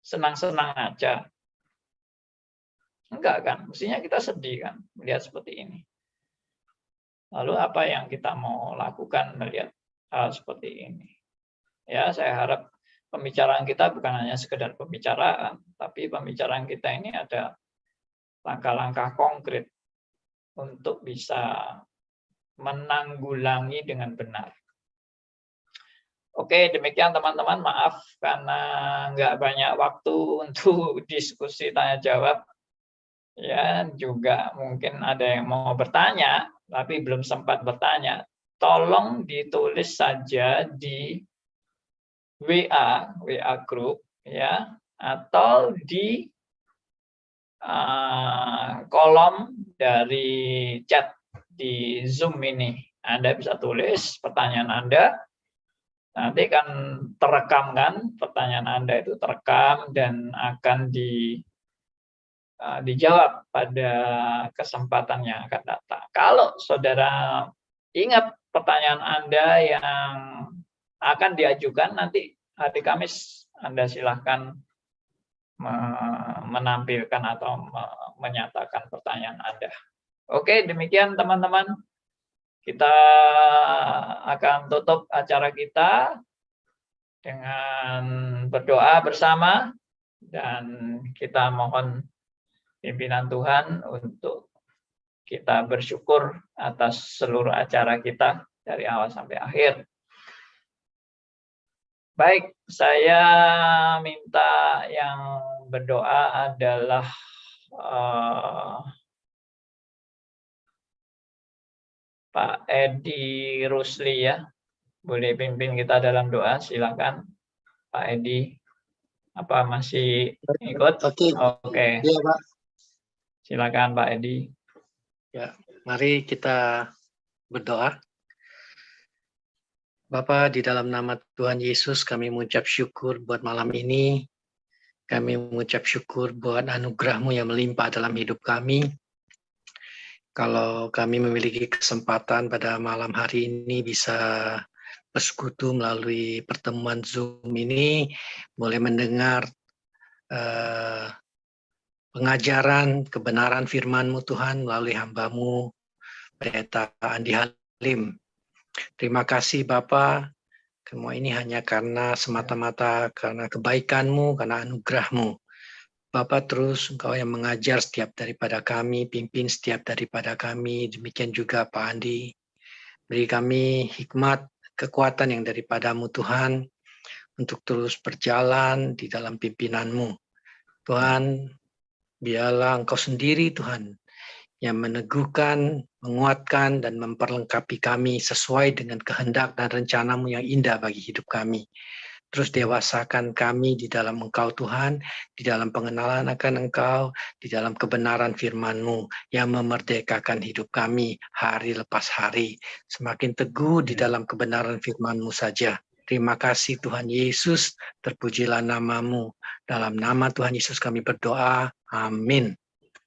senang-senang aja? Enggak kan? Mestinya kita sedih kan melihat seperti ini. Lalu apa yang kita mau lakukan melihat hal seperti ini? Ya, saya harap pembicaraan kita bukan hanya sekedar pembicaraan, tapi pembicaraan kita ini ada langkah-langkah konkret untuk bisa menanggulangi dengan benar. Oke, demikian teman-teman. Maaf karena nggak banyak waktu untuk diskusi tanya jawab. Ya, juga mungkin ada yang mau bertanya, tapi belum sempat bertanya. Tolong ditulis saja di WA group ya, atau di kolom dari chat di Zoom ini. Anda bisa tulis pertanyaan Anda. Nanti kan terekam kan, pertanyaan Anda itu terekam dan akan dijawab pada kesempatan yang akan datang. Kalau saudara ingat pertanyaan Anda yang akan diajukan nanti hari Kamis, Anda silahkan menampilkan atau menyatakan pertanyaan Anda. Oke, demikian teman-teman. Kita akan tutup acara kita dengan berdoa bersama dan kita mohon pimpinan Tuhan untuk kita bersyukur atas seluruh acara kita dari awal sampai akhir. Baik, saya minta yang berdoa adalah Pak Edi Rusli ya. Boleh pimpin kita dalam doa, silakan Pak Edi. Apa masih ikut? Oke. Oke. Iya, Pak. Silakan Pak Edi. Ya, mari kita berdoa. Bapa, di dalam nama Tuhan Yesus kami mengucap syukur buat malam ini. Kami mengucap syukur buat anugerah-Mu yang melimpah dalam hidup kami. Kalau kami memiliki kesempatan pada malam hari ini bisa bersekutu melalui pertemuan Zoom ini, boleh mendengar pengajaran kebenaran firman-Mu Tuhan melalui hamba-Mu Pendeta Andi Halim. Terima kasih Bapa, semua ini hanya karena semata-mata karena kebaikan-Mu, karena anugerah-Mu. Bapa terus Engkau yang mengajar setiap daripada kami, pimpin setiap daripada kami, demikian juga Pak Andi. Beri kami hikmat, kekuatan yang daripada-Mu Tuhan, untuk terus berjalan di dalam pimpinan-Mu. Tuhan, biarlah Engkau sendiri Tuhan yang meneguhkan, menguatkan, dan memperlengkapi kami sesuai dengan kehendak dan rencana-Mu yang indah bagi hidup kami. Terus dewasakan kami di dalam Engkau Tuhan, di dalam pengenalan akan Engkau, di dalam kebenaran firman-Mu yang memerdekakan hidup kami hari lepas hari. Semakin teguh di dalam kebenaran firman-Mu saja. Terima kasih Tuhan Yesus, terpujilah nama-Mu. Dalam nama Tuhan Yesus kami berdoa. Amin.